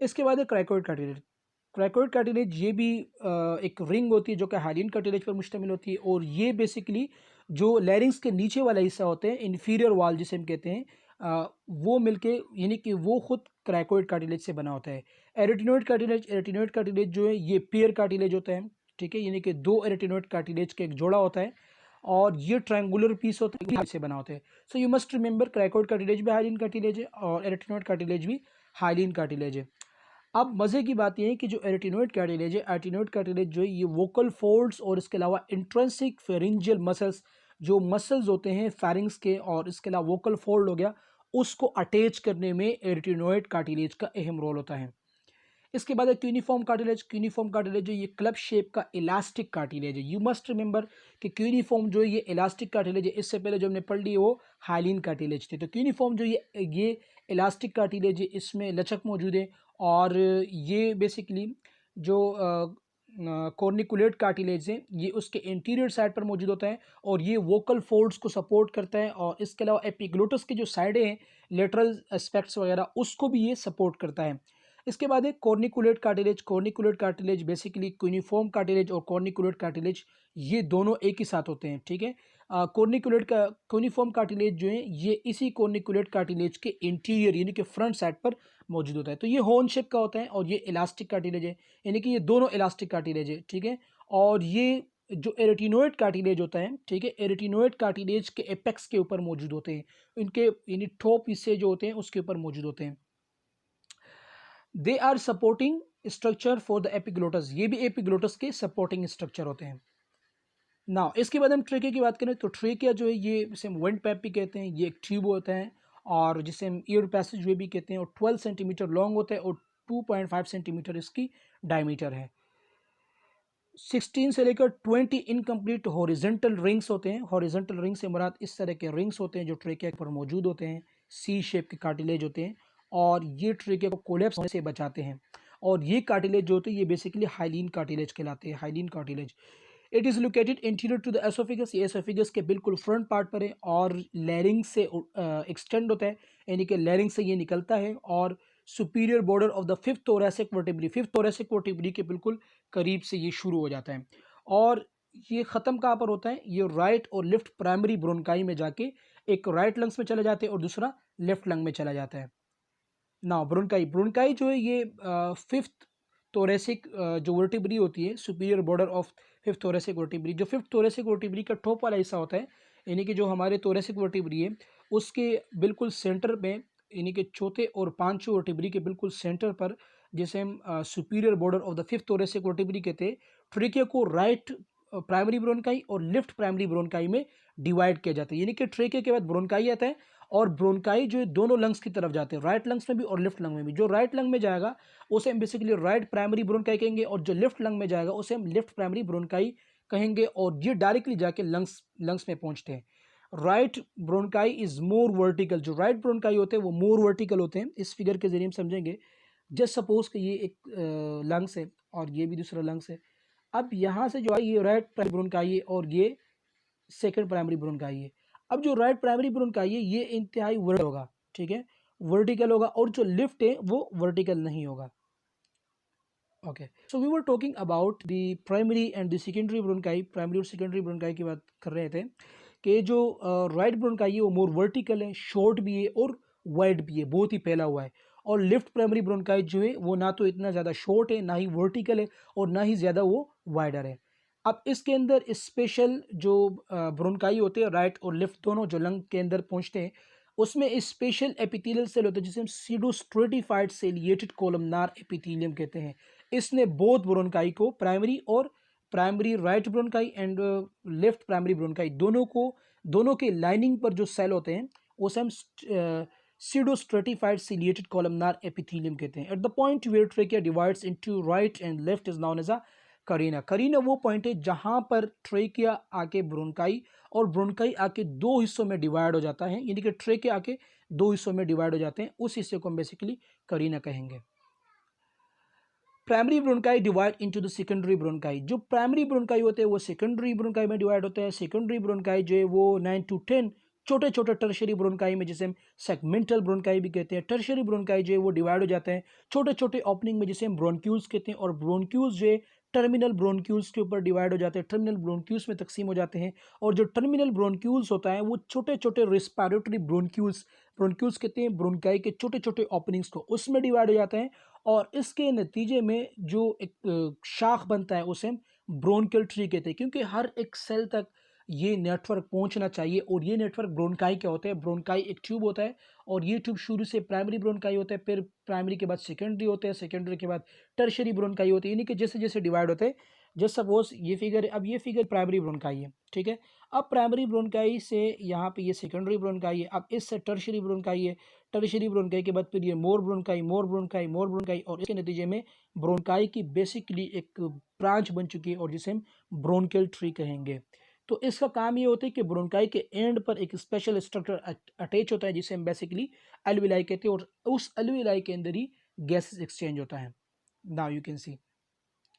इसके बाद है क्राइकोइड कार्टिलेज। क्राइकोइड कार्टिलेज ये भी एक रिंग होती है जो कि हाइलिन कार्टिलेज पर मुश्तमिल होती है, और ये बेसिकली जो लैरिंग्स के नीचे वाला हिस्सा होते हैं इन्फीरियर वॉल जिसे हम कहते हैं, वो मिलके यानी कि वो खुद क्राइकोइड कार्टिलेज से बना होता है। एरेटिनोइड कार्टिलेज जो है ये पेयर कार्टिलेज होता है, ठीक है, यानी कि दो एरेटिनोइड कार्टिलेज का एक जोड़ा होता है और ये ट्रायंगुलर पीस होता है से बना होता है। So you must remember cricoid cartilage भी हाइलिन कार्टिलेज है और एरेटिनोइड कार्टिलेज भी हाइलिन कार्टिलेज है। अब मज़े की बात यह है कि जो एरेटिनोइड कार्टिलेज है, एरेटिनोइड कार्टिलेज जो है ये वोकल फोल्ड्स और इसके अलावा इंट्रिंसिक फेरिंजियल मसल्स, जो मसल्स होते हैं फेरिंग्स के और इसके अलावा वोकल फोल्ड हो गया, उसको अटैच करने में एरेटिनोइड कार्टिलेज का अहम रोल होता है। इसके बाद है क्यूनिफॉर्म कार्टिलेज। क्यूनिफॉर्म कार्टिलेज जो ये क्लब शेप का इलास्टिक कार्टिलेज है। यू मस्ट रिमेंबर कि क्यूनिफॉर्म जो ये इलास्टिक कार्टिलेज है, इससे पहले जो हमने पढ़ ली वो हाइलिन कार्टिलेज थे। तो क्यूनिफॉर्म जो ये इलास्टिक कार्टिलेज है इसमें लचक मौजूद है, और ये बेसिकली जो कॉर्निकुलेट कार्टिलेज है ये उसके इंटीरियर साइड पर मौजूद होता है और ये वोकल फोल्ड्स को सपोर्ट करता है, और इसके अलावा एपिग्लोटस की जो साइडें हैं लेटरल एस्पेक्ट्स वगैरह उसको भी ये सपोर्ट करता है। इसके बाद है corniculate cartilage. Corniculate cartilage basically cuneiform cartilage और कॉर्निकुलेट कार्टिलेज ये दोनों एक ही साथ होते हैं, ठीक है। कॉर्निकुलेट का क्यूनिफॉर्म कार्टिलेज जो है ये इसी कॉर्निकुलेट कार्टिलेज के इंटीरियर यानी कि फ्रंट साइड पर मौजूद होता है। तो ये होर्न शेप का होता है और ये इलास्टिक कार्टिलेज है, यानी कि ये दोनों इलास्टिक कार्टिलेज है, ठीक है। और ये जो एरेटिनोइड कार्टिलेज होता है, ठीक है, एरेटिनोइड कार्टिलेज के एपेक्स के ऊपर मौजूद होते हैं, इनके यानी टॉप हिस्से जो होते हैं उसके ऊपर मौजूद होते हैं। They are supporting structure for the epiglottis, ये भी एपिग्लोटस के सपोर्टिंग स्ट्रक्चर होते हैं। नाउ इसके बाद हम ट्रेकिया की बात करें तो ट्रेकिया जो है ये जिसे हम वेंट पाइप भी कहते हैं, ये एक ट्यूब होता है और जिसे हम ईयर पैसेज वे भी कहते हैं, और 12 सेंटीमीटर लॉन्ग होता है और 2.5 सेंटीमीटर इसकी डायमीटर है। 16 से लेकर 20 इनकम्प्लीट हॉरिजेंटल रिंग्स होते हैं। हॉरिजेंटल रिंग से मुराद इस तरह के रिंग्स होते हैं जो ट्रेकिया पर मौजूद होते हैं, सी शेप के कार्टिलेज होते हैं और ये ट्रेकिया को कोलेप्स होने से बचाते हैं। और ये कार्टिलेज जो होते हैं ये बेसिकली हाइलिन कार्टिलेज कहलाते हैं, hyaline cartilage. It is located interior to the oesophagus, ये एसोफेगस के बिल्कुल फ्रंट पार्ट पर है और लैरिंग से एक्सटेंड होता है, यानी कि लैरिंग से ये निकलता है और superior border of the fifth thoracic vertebrae, fifth thoracic vertebrae के बिल्कुल करीब से ये शुरू हो जाता है। और ये ख़त्म कहाँ पर होता है, ये राइट और लेफ्ट प्राइमरी ब्रोनकाई में जाके एक राइट लंग्स में चले जाते हैं और दूसरा लेफ्ट लंग में चला जाता है। ना ब्रोनकाई, ब्रोनकाई जो है ये फिफ्थ थोरैसिक जो वर्टिब्री होती है, superior border of fifth thoracic vertebrae, जो फिफ्थ थोरैसिक वर्टिब्री का टॉप वाला हिस्सा होता है, यानी कि जो हमारे थोरैसिक वर्टिब्री है उसके बिल्कुल सेंटर में, यानी कि चौथे और पांचवें वर्टिब्री के बिल्कुल सेंटर पर, जिसे हम superior border of the fifth thoracic vertebrae कहते हैं, ट्रेकिया को राइट प्राइमरी ब्रोनकाई और लेफ्ट प्राइमरी ब्रोनकाई में डिवाइड किया जाता है। यानी कि ट्रेकिया के बाद ब्रोनकाई आता है और ब्रोनकाई जो है दोनों लंग्स की तरफ जाते हैं, राइट लंग्स में भी और लेफ्ट लंग में भी। जो राइट लंग में जाएगा उसे हम बेसिकली राइट प्राइमरी ब्रोनकाई कहेंगे और जो लेफ्ट लंग में जाएगा उसे हम लेफ्ट प्राइमरी ब्रोनकाई कहेंगे, और ये डायरेक्टली जाके लंग्स में पहुंचते हैं। Right bronchi is more vertical, जो राइट ब्रोनकाई होते हैं वो मोर वर्टिकल होते हैं। इस फिगर के जरिए हम समझेंगे। जस्ट सपोज कि ये एक लंग्स है और ये भी दूसरा लंग्स है। अब यहाँ से जो है ये राइट प्राइमरी ब्रोनकाई है और ये सेकंड प्राइमरी ब्रोनकाई है। अब जो राइट प्राइमरी ब्रोनकाई है ये इंतहाई वर्टिकल होगा, ठीक है, वर्टिकल होगा, और जो लेफ्ट है वो वर्टिकल नहीं होगा। Okay, so we were talking about the primary and the secondary bronchi. Primary और सेकेंडरी ब्रोनकाई की बात कर रहे थे कि जो राइट ब्रोनकाई है वो मोर वर्टिकल है, शॉर्ट भी है और वाइड भी है, बहुत ही फैला हुआ है। और लेफ्ट प्राइमरी ब्रोनकाई जो है वो ना तो इतना ज़्यादा शॉर्ट है, ना ही वर्टिकल है, और ना ही ज़्यादा वो वाइडर है। अब इसके अंदर स्पेशल जो ब्रोनकाई होते हैं राइट और लेफ्ट दोनों जो लंग के अंदर पहुंचते हैं उसमें स्पेशल एपिथेलियल सेल होते हैं जिसे हम सीडोस्ट्रेटिफाइड सेलिएटेड कोलमनार एपिथेलियम कहते हैं। इसने बोथ ब्रोनकाई को प्राइमरी और primary right bronchi and left primary bronchi, दोनों के लाइनिंग पर जो सेल होते हैं उसे हम pseudostratified ciliated columnar epithelium कहते हैं. At the point where trachea divides into right and left is known as a Kareena. Kareena वो पॉइंट है जहां पर ट्रेकिया आके ब्रोंकाई और ब्रोंकाई आके दो हिस्सों में डिवाइड हो जाता है, यानी कि ट्रेकिया आके दो हिस्सों में डिवाइड हो जाते हैं, उस हिस्से को हम बेसिकली करीना कहेंगे. Primary bronchi divide into the secondary bronchi. जो प्राइमरी ब्रोंकाई होते हैं वो सेकेंडरी ब्रोंकाई में डिवाइड होते हैं. सेकेंडरी ब्रोंकाई जो है वो 9 to 10 छोटे छोटे टर्शरी ब्रोंकाई में, जिसे हम सेगमेंटल ब्रोंकाई भी कहते हैं. टर्शरी ब्रोंकाई जो है वो डिवाइड हो जाते हैं छोटे छोटे ओपनिंग में, जिसे हम ब्रोंक्यूल्स कहते हैं. और ब्रोंक्यूल्स जो है टर्मिनल ब्रोंक्यूल्स के ऊपर डिवाइड हो जाते हैं, टर्मिनल ब्रोंक्यूल्स में तकसीम हो जाते हैं. और जो टर्मिनल ब्रोंक्यूल्स होता है वो छोटे छोटे रिस्पायरेटरी ब्रोंक्यूल्स कहते हैं ब्रोंकाई के छोटे छोटे ओपनिंग्स को, उसमें डिवाइड हो जाते हैं. और इसके नतीजे में जो एक शाख बनता है उसे हम ब्रोंकियल ट्री कहते हैं, क्योंकि हर एक सेल तक ये नेटवर्क पहुंचना चाहिए. और ये नेटवर्क ब्रोंकाई क्या होता है, ब्रोंकाई एक ट्यूब होता है और ये ट्यूब शुरू से प्राइमरी ब्रोंकाई होता है, फिर प्राइमरी के बाद सेकेंडरी होते हैं, सेकेंडरी के बाद टर्शरी ब्रोंकाई होती है, यानी कि जैसे जैसे डिवाइड होते हैं. जैसे सपोज ये फिगर, अब ये फिगर प्राइमरी ब्रोंकाई है, ठीक है. अब प्राइमरी ब्रोंकाई से यहाँ पे ये सेकेंडरी ब्रोंकाई है, अब इससे टर्शरी ब्रोंकाई है, टर्शरी ब्रोंकाई के बाद फिर ये मोर ब्रोंकाई, मोर ब्रोंकाई, मोर ब्रोंकाई, और इसके नतीजे में ब्रोंकाई की बेसिकली एक ब्रांच बन चुकी है और जिसे हम ब्रोंकियल ट्री कहेंगे. तो इसका काम ये होता है कि ब्रोंकाई के एंड पर एक स्पेशल स्ट्रक्चर अटैच होता है जिसे हम बेसिकली एल्विलाई कहते हैं, और उस एल्विलाई के अंदर ही गैसेस एक्सचेंज होता है. नाउ यू कैन सी,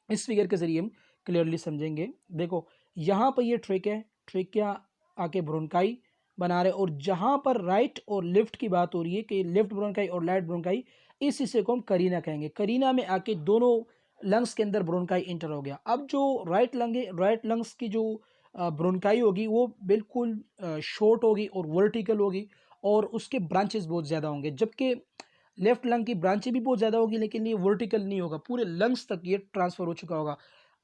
इस फिगर के जरिए हम क्लियरली समझेंगे. देखो यहाँ पर ये ट्रेक है, ट्रेकिया आके ब्रोंकाई बना रहे, और जहाँ पर राइट और लेफ्ट की बात हो रही है कि लेफ्ट ब्रोंकाई और राइट ब्रोंकाई, इस हिस्से को हम करीना कहेंगे. करीना में आके दोनों लंग्स के अंदर ब्रोंकाई इंटर हो गया. अब जो राइट लंग है, राइट लंग्स की जो ब्रोंकाई होगी वो बिल्कुल शॉर्ट होगी और वर्टिकल होगी, और उसके ब्रांचेस बहुत ज़्यादा होंगे, जबकि लेफ्ट लंग की ब्रांचें भी बहुत ज़्यादा होगी लेकिन ये वर्टिकल नहीं होगा, पूरे लंग्स तक ये ट्रांसफ़र हो चुका होगा.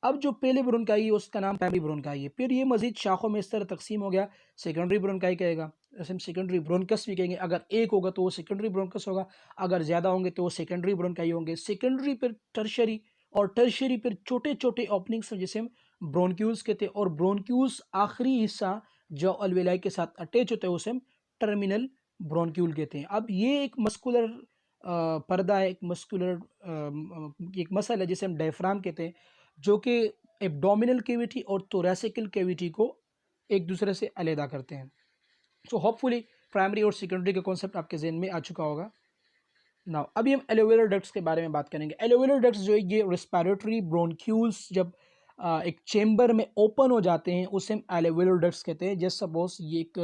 अब जो पहले ब्रोंकाई है उसका नाम प्राइमरी ब्रोंकाई है, फिर ये मजीद शाखों में इस तरह तकसीम हो गया. सेकेंडरी ब्रोंकाई कहेगा, जैसे हम सेकेंडरी ब्रोंकस भी कहेंगे. अगर एक होगा तो वो सेकेंडरी ब्रोंकस होगा, अगर ज़्यादा होंगे तो वो सेकेंडरी ब्रोंकाई होंगे. सेकेंडरी फिर टर्शरी, और टर्शरी फिर छोटे छोटे ओपनिंग्स जिसे हम ब्रोंक्यूल्स कहते हैं. और ब्रोंक्यूल्स आखिरी हिस्सा जो अलवेलाई के साथ अटैच होता है उसे हम टर्मिनल ब्रोंक्यूल कहते हैं. अब ये एक मस्कुलर पर्दा है, एक मस्कुलर एक मसल है जिसे हम डायफ्राम कहते हैं, जो कि एब्डोमिनल कैविटी और थोरैसिकल कैविटी को एक दूसरे से अलहदा करते हैं. सो होपफुली प्राइमरी और सेकेंडरी का कॉन्सेप्ट आपके जहन में आ चुका होगा. नाउ अभी हम एलोवेलर डक्ट्स के बारे में बात करेंगे. एलोवेलर डक्ट्स जो है ये रेस्पिरेटरी ब्रोंक्यूल्स जब एक चेम्बर में ओपन हो जाते हैं उसे हम एलोवेलर डक्ट्स कहते हैं. जैसे सपोज ये एक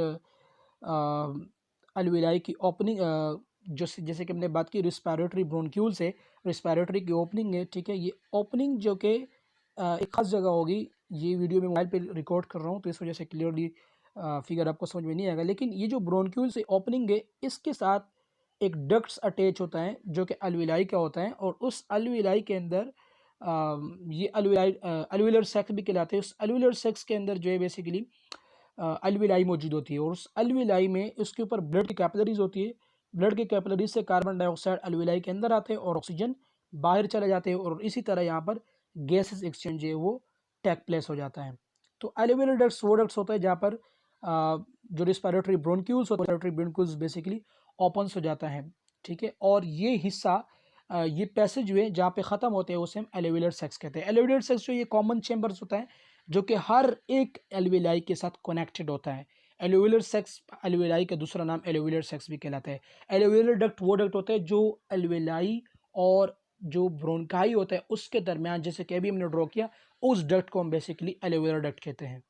अलवेलाई की ओपनिंग, जैसे कि हमने बात की रेस्पिरेटरी ब्रोंक्यूल्स है, रेस्पिरेटरी की ओपनिंग है, ठीक है. ये ओपनिंग जो कि एक खास जगह होगी, ये वीडियो में मोबाइल पे रिकॉर्ड कर रहा हूँ तो इस वजह से क्लियरली फिगर आपको समझ में नहीं आएगा, लेकिन ये जो ब्रोंक्यूल्स है ओपनिंग है, इसके साथ एक डक्ट्स अटैच होता है जो कि अलविलाई का होता है, और उस अलविलाई के अंदर ये अलविलर सेक्स भी कहलाते हैं. उस अलविलर सेक्स के अंदर जो है बेसिकली अलविलाई मौजूद होती है, और उस अलविलाई में उसके ऊपर ब्लड की कैपिलरीज होती है. ब्लड के कैपिलरीज से कार्बन डाइऑक्साइड अलविलाई के अंदर आते हैं और ऑक्सीजन बाहर चले जाते हैं, और इसी तरह यहाँ पर गैसेस एक्सचेंज है वो टेक प्लेस हो जाता है. तो अलविलर डक्ट्स वो डक्ट्स होता है जहाँ पर जो रिस्पिरेटरी ब्रोंक्यूल्स होता है, रिस्पिरेटरी ब्रोंक्यूल्स बेसिकली ओपन हो जाता है, ठीक है. और ये हिस्सा ये पैसेज हुए जहाँ पे ख़त्म होते हैं उसे हम एलोवेलर सेक्स कहते हैं. एलोवेलर सेक्स जो ये कॉमन चैम्बर्स होता है जो कि हर एक एल्वेलाई के साथ कनेक्टेड होता है. एलोवेलर सेक्स, एल्वेलाई का दूसरा नाम एलोवेलर सेक्स भी कहलाता है. एलोवेलर डक्ट वो डक्ट होता है जो एल्वेलाई और जो ब्रोंकाई होता है उसके दरमियान, जैसे कि अभी हमने ड्रॉ किया, उस डक्ट को हम बेसिकली एलोवेलर डक्ट कहते हैं.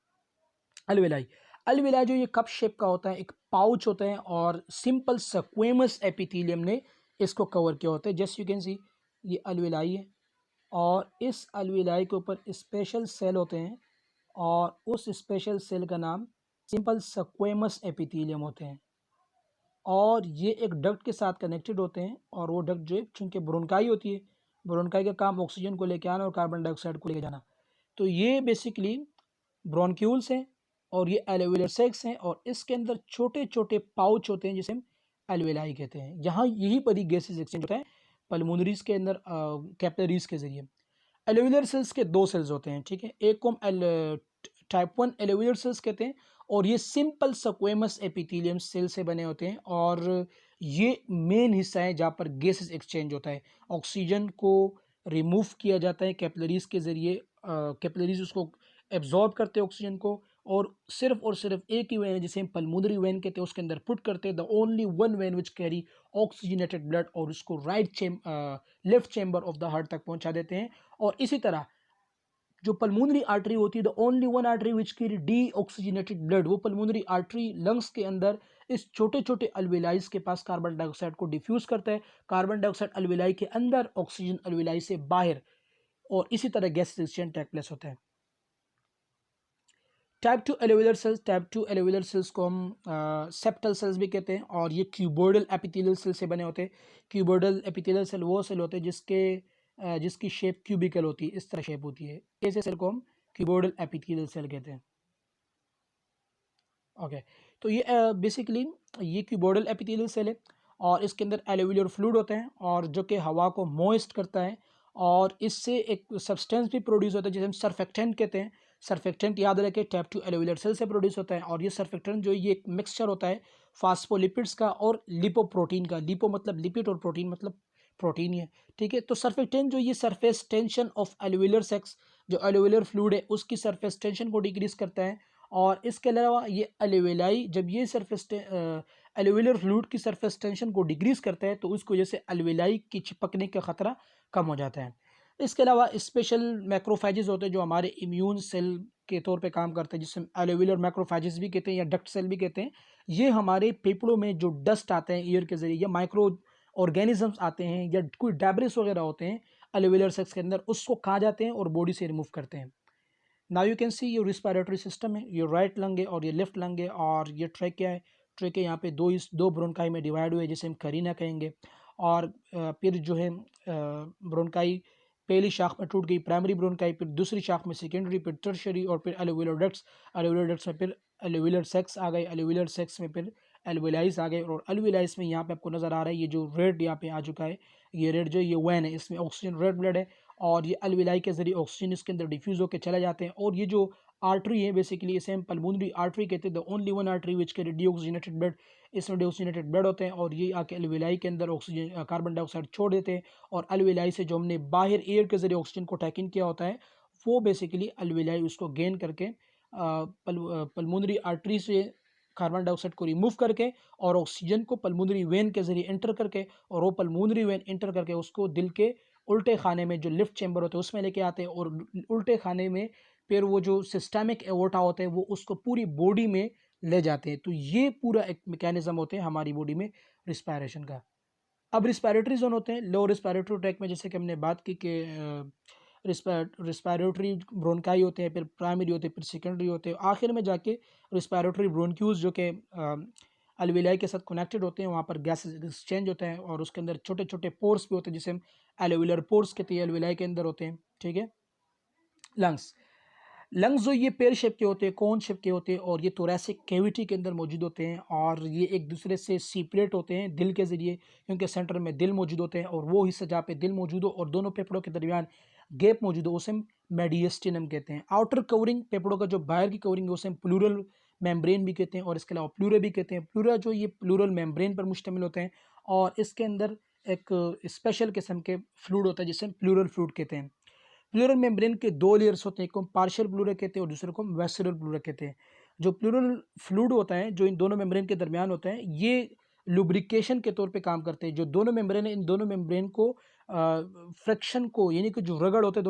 अलविलाई, अलविलाई जो ये कप शेप का होता है, एक पाउच होता है, और सिंपल स्क्वेमस एपिथेलियम ने इसको कवर किया होता है. जस्ट यू कैन सी, ये अलविलाई है, और इस अलविलाई के ऊपर स्पेशल सेल होते हैं, और उस स्पेशल सेल का नाम सिंपल स्क्वेमस एपिथेलियम होते हैं, और ये एक डक्ट के साथ कनेक्टेड होते हैं. और वो डक्ट जो है चूँकि ब्रोंकाई होती है, ब्रोंकाई का काम ऑक्सीजन को लेके आना और कार्बन डाइऑक्साइड को लेके जाना, तो ये बेसिकली ब्रोंक्यूल्स हैं और ये एलोवेलर सेक्स हैं, और इसके अंदर छोटे छोटे पाउच होते हैं जिसे हम एल्वेलाई कहते हैं. यहाँ यही पर ही गैसेज एक्सचेंज होता है पल्मोनरीज के अंदर कैपिलरीज के जरिए. एलोवेलर सेल्स के दो सेल्स होते हैं, ठीक है। एक को हम टाइप 1 एलोवेलर सेल्स कहते हैं और ये सिंपल स्क्वेमस एपिथेलियम सेल से बने होते हैं और ये मेन हिस्सा है जहाँ पर गैसेस एक्सचेंज होता है। ऑक्सीजन को रिमूव किया जाता है कैपिलरीज के ज़रिए, कैपिलरीज उसको एब्जॉर्ब करते हैं ऑक्सीजन को, और सिर्फ एक ही वेन है जिसे हम पल्मोनरी वेन कहते हैं, उसके अंदर पुट करते हैं, the only one when which carry oxygenated blood, और उसको left chamber of the heart तक पहुंचा देते हैं। और इसी तरह जो पल्मोनरी आर्टरी होती है, the only one artery which carry D oxygenated blood, वो पल्मोनरी आर्टरी लंग्स के अंदर इस छोटे छोटे अल्वेलाइज के पास कार्बन डाइऑक्साइड को डिफ्यूज करता है, कार्बन डाइऑक्साइड अल्वेलाई के अंदर, ऑक्सीजन अल्वेलाई से बाहर, और इसी तरह गैस एक्सचेंज टेक प्लेस होता है। टाइप 2 एलोवेलर सेल्स, टाइप 2 एलोवेलर सेल्स को हम सेप्टल सेल्स भी कहते हैं और ये क्यूबोइडल एपिथेलियल सेल से बने होते हैं। क्यूबोइडल एपिथेलियल सेल वो सेल होते हैं जिसकी शेप क्यूबिकल होती है, इस तरह शेप होती है, ऐसे सेल को हम क्यूबोइडल एपिथेलियल सेल कहते हैं। ओके, तो ये बेसिकली ये क्यूबोइडल एपिथेलियल सेल है और इसके अंदर एलोवेलर फ्लूइड होते हैं और जो कि हवा को मॉइस्ट करता है, और इससे एक सब्सटेंस भी प्रोड्यूस होता है जिसे हम सरफेक्टेंट कहते हैं। सरफेक्टेंट याद रखें टाइप 2 एलोवेलर सेल से प्रोड्यूस होता है, और ये सरफेक्टेंट जो ये एक मिक्सचर होता है फास्फोलिपिड्स का और लिपोप्रोटीन का। लिपो मतलब लिपिड और प्रोटीन मतलब प्रोटीन ही है, ठीक है। तो सरफेक्टेंट जो ये सरफेस टेंशन ऑफ एलोवेलर सेक्स, जो एलोवेलर फ्लूइड है उसकी सरफेस टेंशन को डिक्रीज करता है, और इसके अलावा ये एलोवेलाई जब ये एलोवेलर फ्लूइड की सरफेस टेंशन को डिक्रीज करता है तो उसकी वजह से एलोवेलाई की चिपकने का खतरा कम हो जाता है। इसके अलावा स्पेशल मैक्रोफेजेस होते हैं जो हमारे इम्यून सेल के तौर पे काम करते हैं, जिससे एलोवेलर मैक्रोफेजेस भी कहते हैं या डक्ट सेल भी कहते हैं। ये हमारे फेफड़ों में जो डस्ट आते हैं एयर के जरिए, या माइक्रो ऑर्गेनिजम्स आते हैं, या कोई डेब्रिस वगैरह होते हैं एलोवेलर सेक्स के अंदर, उसको खा जाते हैं और बॉडी से रिमूव करते हैं। नाउ यू कैन सी ये रिस्पायरेटरी सिस्टम है, ये राइट लंग है और ये लेफ्ट लंग है, और ये ट्रेकिया है। ट्रेकिया यहाँ पे दो ब्रोनकाई में डिवाइड हुए जिसे हम करीना कहेंगे, और फिर जो है ब्रोनकाई पहली शाख में टूट गई, प्राइमरी ब्रोनकाई, फिर दूसरी शाख में सेकेंडरी, फिर टर्शरी, और फिर एलोवेलर डक्ट्स। एलोवेलर डक्ट्स में फिर एलोवेलर सेक्स आ गए, एलोवेलर सेक्स में फिर एल्वेलाइज आ गए, और एल्वेलाइज में यहाँ पे आपको नज़र आ रहा है ये जो रेड यहाँ पे आ चुका है, ये रेड जो ये वैन है, इसमें ऑक्सीजन रेड ब्लड है, और ये एल्वेलाई के जरिए ऑक्सीजन इसके अंदर डिफ्यूज़ होकर चले जाते हैं। और ये जो आर्टरी है बेसिकली इसे हम पल्मोनरी आर्टरी कहते हैं, the only one artery which carry deoxygenated blood, इसमें डीऑक्सीजनेटेड ब्लड होते हैं और ये आके एल्वेलाई के अंदर ऑक्सीजन कार्बन डाइऑक्साइड छोड़ देते हैं, और एल्वेलाई से जो हमने बाहर एयर के जरिए ऑक्सीजन को टेक इन किया होता है वो बेसिकली एल्वेलाई उसको गेन करके पल्मोनरी आर्टरी से कार्बन डाइऑक्साइड को रिमूव करके और ऑक्सीजन को पल्मोनरी वेन के जरिए एंटर करके, और वो पल्मोनरी वेन एंटर करके उसको दिल के उल्टे खाने में जो लिफ्ट चैम्बर होते हैं उसमें लेके आते हैं, और उल्टे खाने में फिर वो जो सिस्टमिक एओर्टा होते हैं वो उसको पूरी बॉडी में ले जाते हैं। तो ये पूरा एक मैकेनिज्म होते हैं हमारी बॉडी में रिस्पायरेशन का। अब रिस्पायरेटरी जोन होते हैं लो रिस्पायरेटरी ट्रैक में, जैसे कि हमने बात की कि रिस्पायरेटरी ब्रोनकाई होते हैं, फिर प्राइमरी होते हैं, फिर सेकेंडरी होते हैं, आखिर में जाके रिस्पायरेटरी ब्रोनक्यूज जो कि अलविलाई के साथ कनेक्टेड होते हैं, वहाँ पर गैस एक्सचेंज होता है और उसके अंदर छोटे छोटे पोर्स भी होते हैं जिसे हम एलोवेलर पोर्स कहते हैं, अलविलाई के अंदर होते हैं, ठीक है। लंग्स जो ये पेयर शेप के होते हैं, कोन शेप के होते हैं, और ये थोरैसिक कैविटी के अंदर मौजूद होते हैं, और ये एक दूसरे से सेपरेट होते हैं दिल के ज़रिए, क्योंकि सेंटर में दिल मौजूद होते हैं, और वो हिस्सा जहाँ पे दिल मौजूद हो और दोनों फेफड़ों के दरमियान गैप मौजूद हो उसे हम मेडिएस्टिनम कहते हैं। आउटर कवरिंग फेफड़ों का जो बाहर की कवरिंग है उसे हम प्लूरल मेम्ब्रेन भी कहते हैं, और इसके अलावा प्लूरा भी कहते हैं। प्लूरा जो ये प्लूरल मेम्ब्रेन पर मुश्तमिल होते हैं, और इसके अंदर एक स्पेशल किस्म के फ्लूइड होता है जिसे हम प्लूरल फ्लूइड कहते हैं। प्लूरल मेम्ब्रेन के दो लेयर्स होते हैं, एक को पार्शियल प्लूरा कहते हैं और दूसरे को वेस्कुलर प्लूरा कहते हैं। जो प्लूरल फ्लूइड होता है जो इन दोनों मेम्ब्रेन के दरमियान होता है, ये लुब्रिकेशन के तौर पे काम करते हैं। जो दोनों मेम्ब्रेन है इन दोनों मेम्ब्रेन को फ्रिक्शन को, यानी कि जो रगड़ होते हैं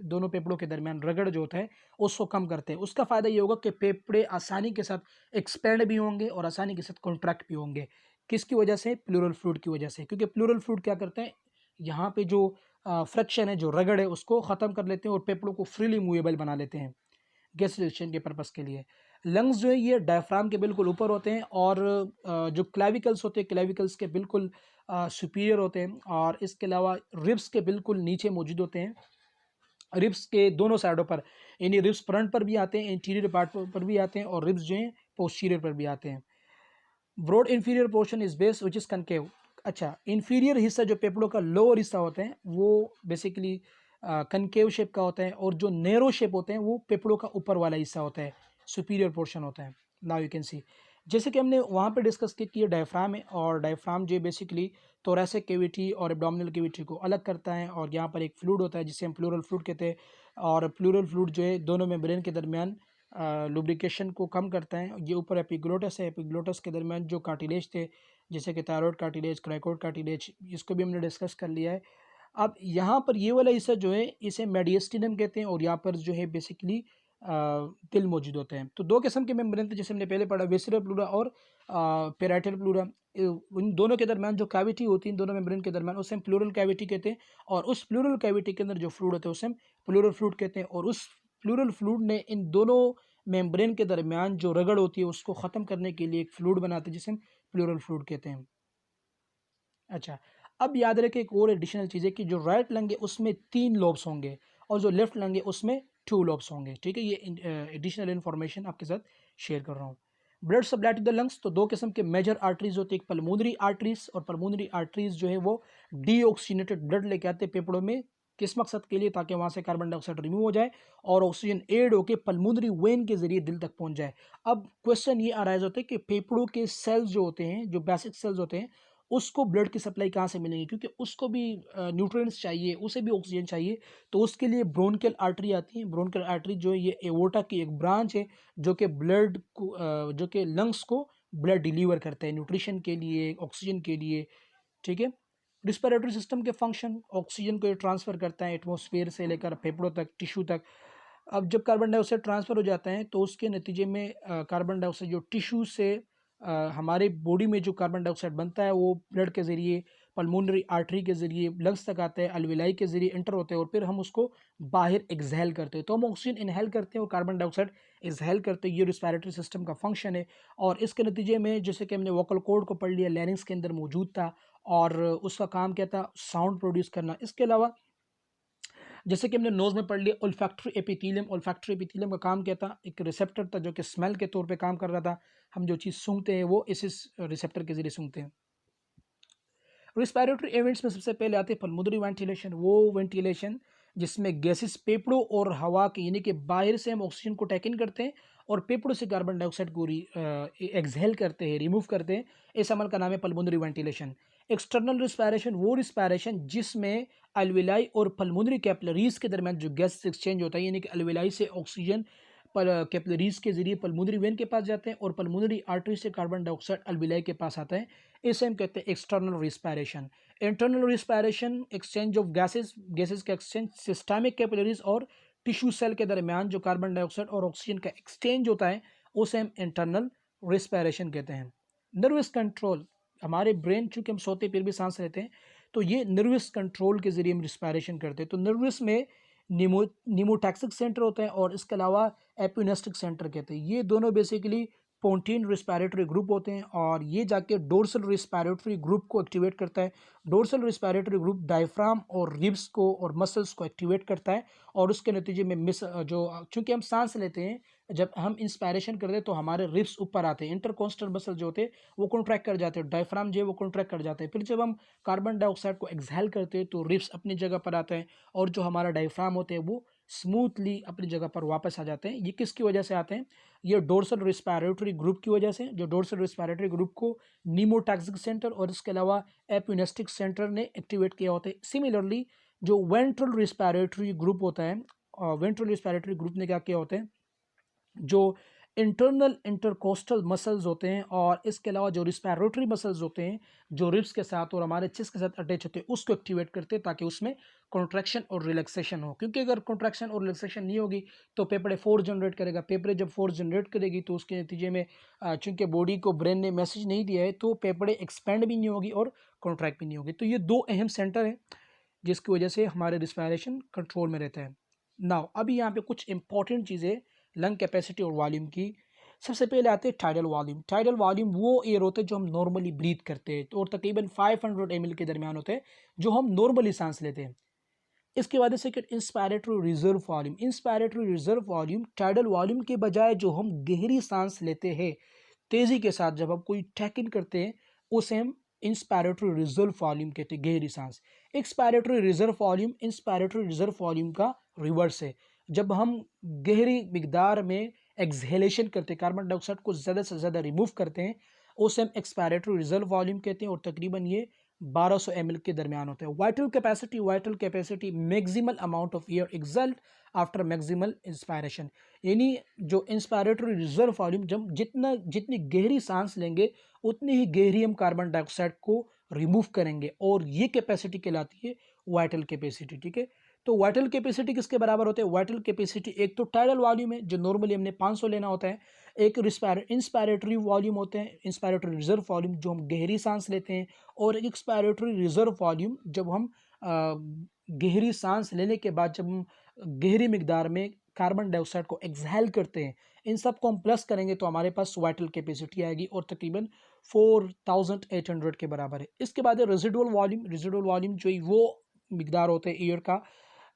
दोनों पेपड़ों के दरमियान रगड़ जो होता है उसको कम करते हैं। उसका फ़ायदा ये होगा कि पेपड़े आसानी के साथ एक्सपेंड भी होंगे और आसानी के साथ कॉन्ट्रैक्ट भी होंगे। किसकी वजह से? प्लूरल फ्लूइड की वजह से, क्योंकि प्लूरल फ्लूइड क्या करते हैं, यहाँ पे जो फ्रिक्शन है, जो रगड़ है, उसको ख़त्म कर लेते हैं और पेपड़ों को फ्रीली मूवेबल बना लेते हैं गैसिफिकेशन के पर्पज़ के लिए। लंग्स जो है ये डायफ्राम के बिल्कुल ऊपर होते हैं, और जो क्लेविकल्स होते हैं क्लेविकल्स के बिल्कुल सुपीरियर होते हैं, और इसके अलावा रिब्स के बिल्कुल नीचे मौजूद होते हैं। रिब्स के दोनों साइडों पर, यानी रिब्स फ्रंट पर भी आते हैं, इंटीरियर पार्ट पर भी आते हैं, और रिब्स जो हैं पोस्टीरियर पर भी आते हैं। Broad inferior portion is base which is concave. अच्छा, इन्फीरियर हिस्सा जो पेपड़ों का लोअर हिस्सा होते हैं वो बेसिकली कनकेव शेप का होता है, और जो नैरो शेप होते हैं वो फेफड़ों का ऊपर वाला हिस्सा होता है, सुपीरियर पोर्शन होता है। नाउ यू कैन सी, जैसे कि हमने वहाँ पे डिस्कस किया कि ये डायफ्राम है, और डायफ्राम जो बेसिकली थोरैसिक कैविटी और एब्डोमिनल कैविटी को अलग करता है, और यहाँ पर एक फ्लूइड होता है जिसे हम प्लूरल फ्लूइड कहते हैं, और प्लूरल फ्लूइड जो है दोनों मेम्ब्रेन के दरमियान लुब्रिकेशन को कम करता है। ये ऊपर एपिग्लोटस है, एपिग्लोटस के दरमियान जो कार्टिलेज थे जैसे कि थायरॉइड कार्टिलेज, क्राइकोइड कार्टिलेज, इसको भी हमने डिस्कस कर लिया है। अब यहाँ पर ये वाला हिस्सा जो है इसे मेडिएस्टिनम कहते हैं, और यहाँ पर जो है बेसिकली तिल मौजूद होते हैं। तो दो किस्म के मेम्ब्रेन थे जैसे हमने पहले पढ़ा, वेसिकुलर प्लूरा और पेराइटल प्लूरा। उन दोनों के दरमियान जो कैविटी होती है इन दोनों मेम्ब्रेन के दरमियान उसे हम प्लूरल कैविटी कहते हैं, और उस प्लूरल कैविटी के अंदर जो फ्लूइड होता है उसे हम प्लूरल फ्लूइड कहते हैं, और उस प्लूरल फ्लूइड ने इन दोनों मेम्ब्रेन के दरमियान जो रगड़ होती है उसको ख़त्म करने के लिए एक फ्लूइड बनाते हैं जिसे हम प्लूरल फ्लूइड कहते हैं। अच्छा, अब याद रखें एक और एडिशनल चीज़ है कि जो राइट लंग है उसमें 3 लोब्स होंगे, और जो लेफ्ट लंग है उसमें 2 लोब्स होंगे। ठीक है, ये एडिशनल इन्फॉर्मेशन आपके साथ शेयर कर रहा हूँ। Blood supply to the lungs, तो दो किस्म के मेजर आर्टरीज होती है, एक पल्मोनरी आर्टरीज, और पल्मोनरी आर्टरीज जो है वो डीऑक्सीनेटेड ब्लड लेके आते हैं फेफड़ों में, किस मकसद के लिए, ताकि वहाँ से कार्बन डाइऑक्साइड रिमूव हो जाए और ऑक्सीजन एड होकर पल्मोनरी वेन के जरिए दिल तक पहुँच जाए। अब क्वेश्चन ये अराइज होता है कि फेफड़ों के सेल्स जो होते हैं, जो बेसिक सेल्स होते हैं, उसको ब्लड की सप्लाई कहाँ से मिलेगी, क्योंकि उसको भी न्यूट्रिएंट्स चाहिए, उसे भी ऑक्सीजन चाहिए। तो उसके लिए ब्रोंकियल आर्टरी आती है। ब्रोंकियल आर्टरी जो है ये एओर्टा की एक ब्रांच है जो कि ब्लड को जो कि लंग्स को ब्लड डिलीवर करता है न्यूट्रिशन के लिए, ऑक्सीजन के लिए। ठीक है, रिस्पिरेटरी सिस्टम के फंक्शन, ऑक्सीजन को ट्रांसफ़र करता है एटमॉस्फेयर से लेकर फेफड़ों तक, टिश्यू तक। अब जब कार्बन डाइऑक्साइड ट्रांसफ़र हो जाता है तो उसके नतीजे में कार्बन डाइऑक्साइड जो टिश्यू से हमारे बॉडी में जो कार्बन डाइऑक्साइड बनता है वो ब्लड के ज़रिए, पल्मोनरी आर्टरी के ज़रिए लंग्स तक आता है, अल्वेलाई के ज़रिए एंटर होते हैं, और फिर हम उसको बाहर एक्सहेल करते हैं। तो हम ऑक्सीजन इनहेल करते हैं और कार्बन डाइऑक्साइड एक्सहेल करते हैं। ये रिस्पिरेटरी सिस्टम का फंक्शन है, और इसके नतीजे में जैसे कि हमने वोकल कॉर्ड को पढ़ लिया, लैरिंक्स के अंदर मौजूद था, और उसका काम क्या था, साउंड प्रोड्यूस करना। इसके अलावा जैसे कि हमने नोज़ में पढ़ लिया, ओल्फैक्टरी एपिथेलियम, ओल्फैक्टरी एपिथेलियम का काम क्या था, एक रिसेप्टर था जो कि स्मेल के तौर पे काम कर रहा था। हम जो चीज़ सूंघते हैं वो इस रिसेप्टर के ज़रिए सूंघते हैं। रिस्पिरेटरी इवेंट्स में सबसे पहले आते हैं पल्मोनरी वेंटिलेशन, वो वेंटिलेशन जिसमें गैसेस फेफड़ों और हवा के यानी कि बाहर से हम ऑक्सीजन को टेक इन करते हैं और फेफड़ों से कार्बन डाइऑक्साइड को एक्सहेल करते हैं, रिमूव करते हैं। इस अमल का नाम है पल्मोनरी वेंटिलेशन। एक्सटर्नल रिस्पिरेशन, वो रिस्पिरेशन जिसमें अल्वेलाई और पल्मोनरी कैपिलरीज के दरमियान जो गैस एक्सचेंज होता है, यानी कि अल्वेलाई से ऑक्सीजन कैपिलरीज के जरिए पल्मोनरी वेन के पास जाते हैं और पल्मोनरी आर्टरी से कार्बन डाइऑक्साइड अल्वेलाई के पास आता है। इसे हम कहते हैं external respiration. Internal respiration, exchange of gases, gases का एक्सचेंज सिस्टमिक कैपिलरीज और टिश्यू सेल के दरमियान जो कार्बन डाइऑक्साइड और ऑक्सीजन का एक्सचेंज होता है उसे हम इंटरनल रिस्पिरेशन कहते हैं। नर्वस कंट्रोल, हमारे ब्रेन, चूंकि हम सोते फिर भी सांस लेते हैं, तो ये नर्वस कंट्रोल के जरिए हम रिस्पिरेशन करते हैं। तो नर्वस में निमोटैक्सिक सेंटर होता है और इसके अलावा एपिनेस्टिक सेंटर कहते हैं। ये दोनों बेसिकली पोंटीन रिस्पिरेटरी ग्रुप होते हैं और ये जाके डोर्सल रिस्पिरेटरी ग्रुप को एक्टिवेट करता है। डोर्सल रिस्पिरेटरी ग्रुप डायफ्राम और रिब्स को और मसल्स को एक्टिवेट करता है और उसके नतीजे में चूंकि हम सांस लेते हैं, जब हम इंस्पायरेशन करते हैं तो हमारे रिब्स ऊपर आते हैं, इंटरकॉन्स्टल मसल जो होते हैं वो कॉन्ट्रैक्ट कर जाते हैं, डायफ्राम जो है वो कॉन्ट्रैक्ट कर जाते हैं। फिर जब हम कार्बन डाइऑक्साइड को एक्सहेल करते हैं तो रिब्स अपनी जगह पर आते हैं और जो हमारा डायफ्राम होते हैं वो स्मूथली अपनी जगह पर वापस आ जाते हैं। ये किसकी वजह से आते हैं? ये डोर्सल रिस्पिरेटरी ग्रुप की वजह से, जो डोर्सल रिस्पिरेटरी ग्रुप को निमोटैक्सिक सेंटर और इसके अलावा एपिनेस्टिक सेंटर ने एक्टिवेट किया होता है। सिमिलरली जो वेंट्रल रिस्पिरेटरी ग्रुप होता है, वेंट्रल रिस्पिरेटरी ग्रुप ने क्या किया होता है, जो इंटरनल इंटरकोस्टल मसल्स होते हैं और इसके अलावा जो रिस्पिरेटरी मसल्स होते हैं जो रिब्स के साथ और हमारे चेस्ट के साथ अटैच होते हैं उसको एक्टिवेट करते हैं ताकि उसमें कॉन्ट्रैक्शन और रिलैक्सेशन हो। क्योंकि अगर कॉन्ट्रैक्शन और रिलैक्सेशन नहीं होगी तो फेफड़े फोर्स जनरेट करेगा, फेफड़े जब फोर्स जनरेट करेगी तो उसके नतीजे में चूंकि बॉडी को ब्रेन ने मैसेज नहीं दिया है तो फेफड़े एक्सपेंड भी नहीं होगी और कॉन्ट्रैक्ट भी नहीं होगी। तो ये दो अहम सेंटर हैं जिसकी वजह से हमारे रिस्पिरेशन कंट्रोल में रहता है। नाउ अभी यहाँ पे कुछ इंपॉर्टेंट चीज़ें लंग कैपेसिटी और वॉल्यूम की। सबसे पहले आते हैं टाइडल वॉल्यूम। टाइडल वॉल्यूम वो एयर होते हैं जो हम नॉर्मली ब्रीथ करते हैं तो और तकरीबन 500 ml के दरमियान होते हैं जो हम नॉर्मली सांस लेते हैं। इसके बाद second inspiratory reserve volume. Inspiratory reserve volume tidal volume के बजाय जो हम गहरी सांस लेते हैं तेज़ी के साथ जब हम कोई टेक इन करते हैं उसे हम इंस्पायरेटरी रिजर्व वॉल्यूम कहते हैं, गहरी सांस। Expiratory reserve volume inspiratory reserve volume का रिवर्स है। जब हम गहरी मिकदार में एक्सहेलेशन करते हैं, कार्बन डाइऑक्साइड को ज़्यादा से ज़्यादा रिमूव करते हैं, उसे हम एक्सपायरेटरी रिजर्व वॉल्यूम कहते हैं और तकरीबन ये 1200 ml के दरमियान होता है। Vital capacity maximal amount of air exalt after maximal inspiration, यानी जो इंस्पायरेटरी रिजर्व वॉल्यूम, जब जितनी गहरी सांस लेंगे उतनी ही गहरी हम कार्बन डाइऑक्साइड को रिमूव करेंगे, और ये कैपेसिटी कहलाती है वाइटल कैपेसिटी। ठीक है, तो वाइटल कैपेसिटी किसके बराबर होते हैं? वाइटल कैपेसिटी एक तो टाइडल वॉल्यूम है जो नॉर्मली हमने 500 लेना होता है, एक इंस्पायरेटरी वॉल्यूम होते हैं, इंस्पायरेटरी रिजर्व वॉल्यूम जो हम गहरी सांस लेते हैं, और एक एक्सपायरेटरी रिजर्व वॉल्यूम जब हम गहरी सांस लेने के बाद जब हम गहरी मिकदार में कार्बन डाइऑक्साइड को एक्सहेल करते हैं। इन सब को हम प्लस करेंगे तो हमारे पास वाइटल कैपेसिटी आएगी और तकरीबन 4800 के बराबर है। इसके बाद है रेजिडुअल वॉल्यूम। रेजिडुअल वॉल्यूम जो वो मिकदार होता है एयर का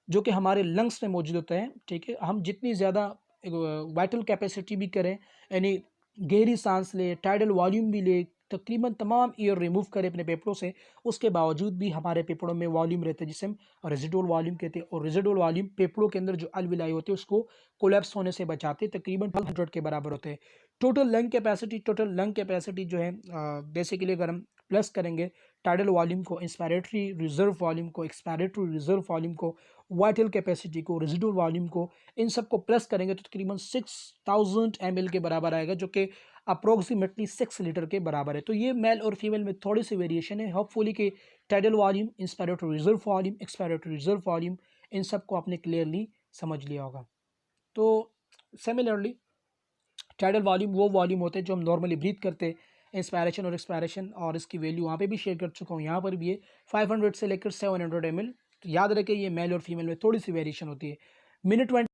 जो कि हमारे लंग्स में मौजूद होता है। ठीक है, हम जितनी ज़्यादा वाइटल कैपेसिटी भी करें, यानी गहरी सांस ले, टाइडल वॉल्यूम भी ले, तकरीबन तमाम एयर रिमूव करें अपने फेफड़ों से, उसके बावजूद भी हमारे फेफड़ों में वॉल्यूम रहता है जिसे हम रेजिडुअल वॉल्यूम कहते हैं। और रेजिडुअल वॉल्यूम फेफड़ों के अंदर जो अलविलाई होते हैं उसको कोलैप्स होने से बचाते हैं, तकरीबन 1200 के बराबर होते हैं। टोटल लंग कैपेसिटी जो है बेसिकली अगर हम प्लस करेंगे टाइडल वॉल्यूम को, इंस्पायरेटरी रिजर्व वॉल्यूम को, एक्सपायरेटरी रिजर्व वॉल्यूम को, वाइटल कैपेसिटी को, रेजिडुअल वॉल्यूम को, इन सब को प्लस करेंगे तो तकरीबन 6000 ml के बराबर आएगा, जो कि अप्रोक्सीमेटली 6 लीटर के बराबर है। तो ये मेल और फीमेल में थोड़ी सी वेरिएशन है। होपफुली कि tidal volume, inspiratory reserve volume, expiratory reserve volume, इन सब को आपने क्लियरली समझ लिया होगा। तो सिमिलरली टाइडल वॉल्यूम वो वॉल्यूम होते हैं जो हम नॉर्मली ब्रीथ करते हैं, इंस्पायरेशन और एक्सपायरेशन, और इसकी वैल्यू वहाँ पे भी शेयर कर चुका हूँ, यहाँ पर भी है 500 से लेकर 700 ml। तो याद रखें ये मेल और फीमेल में थोड़ी सी वेरिएशन होती है। मिनट 20।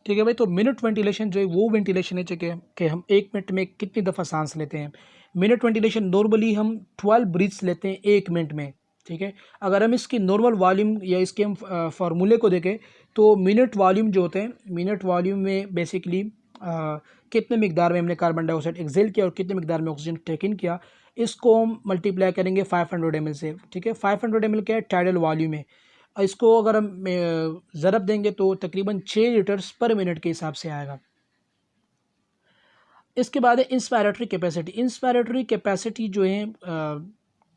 ठीक है भाई, तो मिनट वेंटिलेशन जो है वो वेंटिलेशन है कि हम 1 मिनट में कितनी दफ़ा सांस लेते हैं। मिनट वेंटिलेशन नॉर्मली हम 12 ब्रीथ्स लेते हैं 1 मिनट में। ठीक है, अगर हम इसकी नॉर्मल वॉल्यूम या इसके हम फार्मूले को देखें तो मिनट वॉल्यूम जो होते हैं, मिनट वॉल्यूम में बेसिकली कितने मिकदार में हमने कार्बन डाइऑक्साइड एक्सेल किया और कितने मिकदार में ऑक्सीजन टेक इन किया, इसको हम मल्टीप्लाई करेंगे 500 ml से। ठीक है, 500 ml क्या है? टाइडल वॉल्यूम है। इसको अगर हम ज़रब देंगे तो तकरीबन 6 लीटर्स पर मिनट के हिसाब से आएगा। इसके बाद है इंस्पायरेटरी कैपेसिटी। इंस्पायरेटरी कैपेसिटी जो है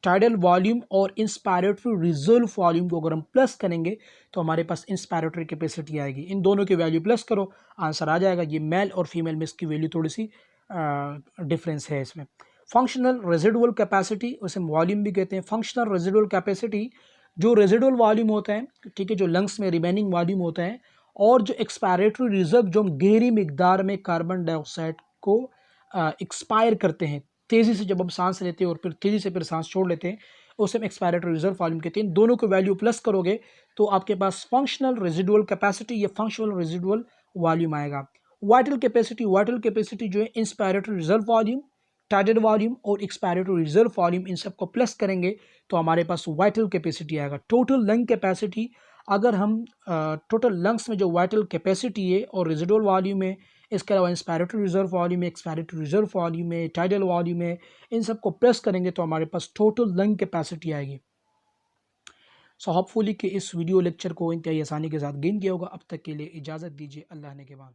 टाइडल वॉल्यूम और इंस्पायरेटरी रिजर्व वॉल्यूम को अगर हम प्लस करेंगे तो हमारे पास इंस्पायरेटरी कैपेसिटी आएगी। इन दोनों की वैल्यू प्लस करो, आंसर आ जाएगा। ये मेल और फीमेल में इसकी वैल्यू थोड़ी सी डिफरेंस है इसमें। फंक्शनल रेजिडुअल कैपेसिटी, उसे हम वॉल्यूम भी कहते हैं। फंक्शनल रेजिडुअल कैपेसिटी जो रेजिडुअल वॉल्यूम होता है, ठीक है, जो लंग्स में रिमेनिंग वॉल्यूम होता है, और जो एक्सपायरेटरी रिजर्व जो हम गहरी मिकदार में कार्बन डाइऑक्साइड को एक्सपायर करते हैं, तेज़ी से जब हम सांस लेते हैं और फिर तेज़ी से फिर सांस छोड़ लेते हैं, उसे हम एक्सपायरेटरी रिजर्व वॉल्यूम कहते हैं। दोनों को वैल्यू प्लस करोगे तो आपके पास फंक्शनल रेजिडुअल कैपेसिटी या फंक्शनल रेजिडुअल वॉल्यूम आएगा। वाइटल कैपेसिटी जो है inspiratory reserve volume, tidal volume और एक्सपायरेटरी रिजर्व वॉल्यूम, इन सब को प्लस करेंगे तो हमारे पास वाइटल कैपेसिटी आएगा। टोटल लंग कैपेसिटी, अगर हम टोटल लंग्स में जो वाइटल कैपेसिटी है और रेजिडुअल वॉल्यूम है, इसके अलावा इंस्पायरेटरी रिजर्व वॉल्यूम है, एक्सपायरेटरी रिजर्व वॉल्यूम है, टाइडल वॉल्यूम है, इन सब को प्लस करेंगे तो हमारे पास टोटल लंग कैपेसिटी आएगी। सो होपफुली कि इस वीडियो लेक्चर को इंतहाई आसानी के साथ गेन किया होगा। अब तक के लिए इजाज़त दीजिए, अल्लाह ने के बाद।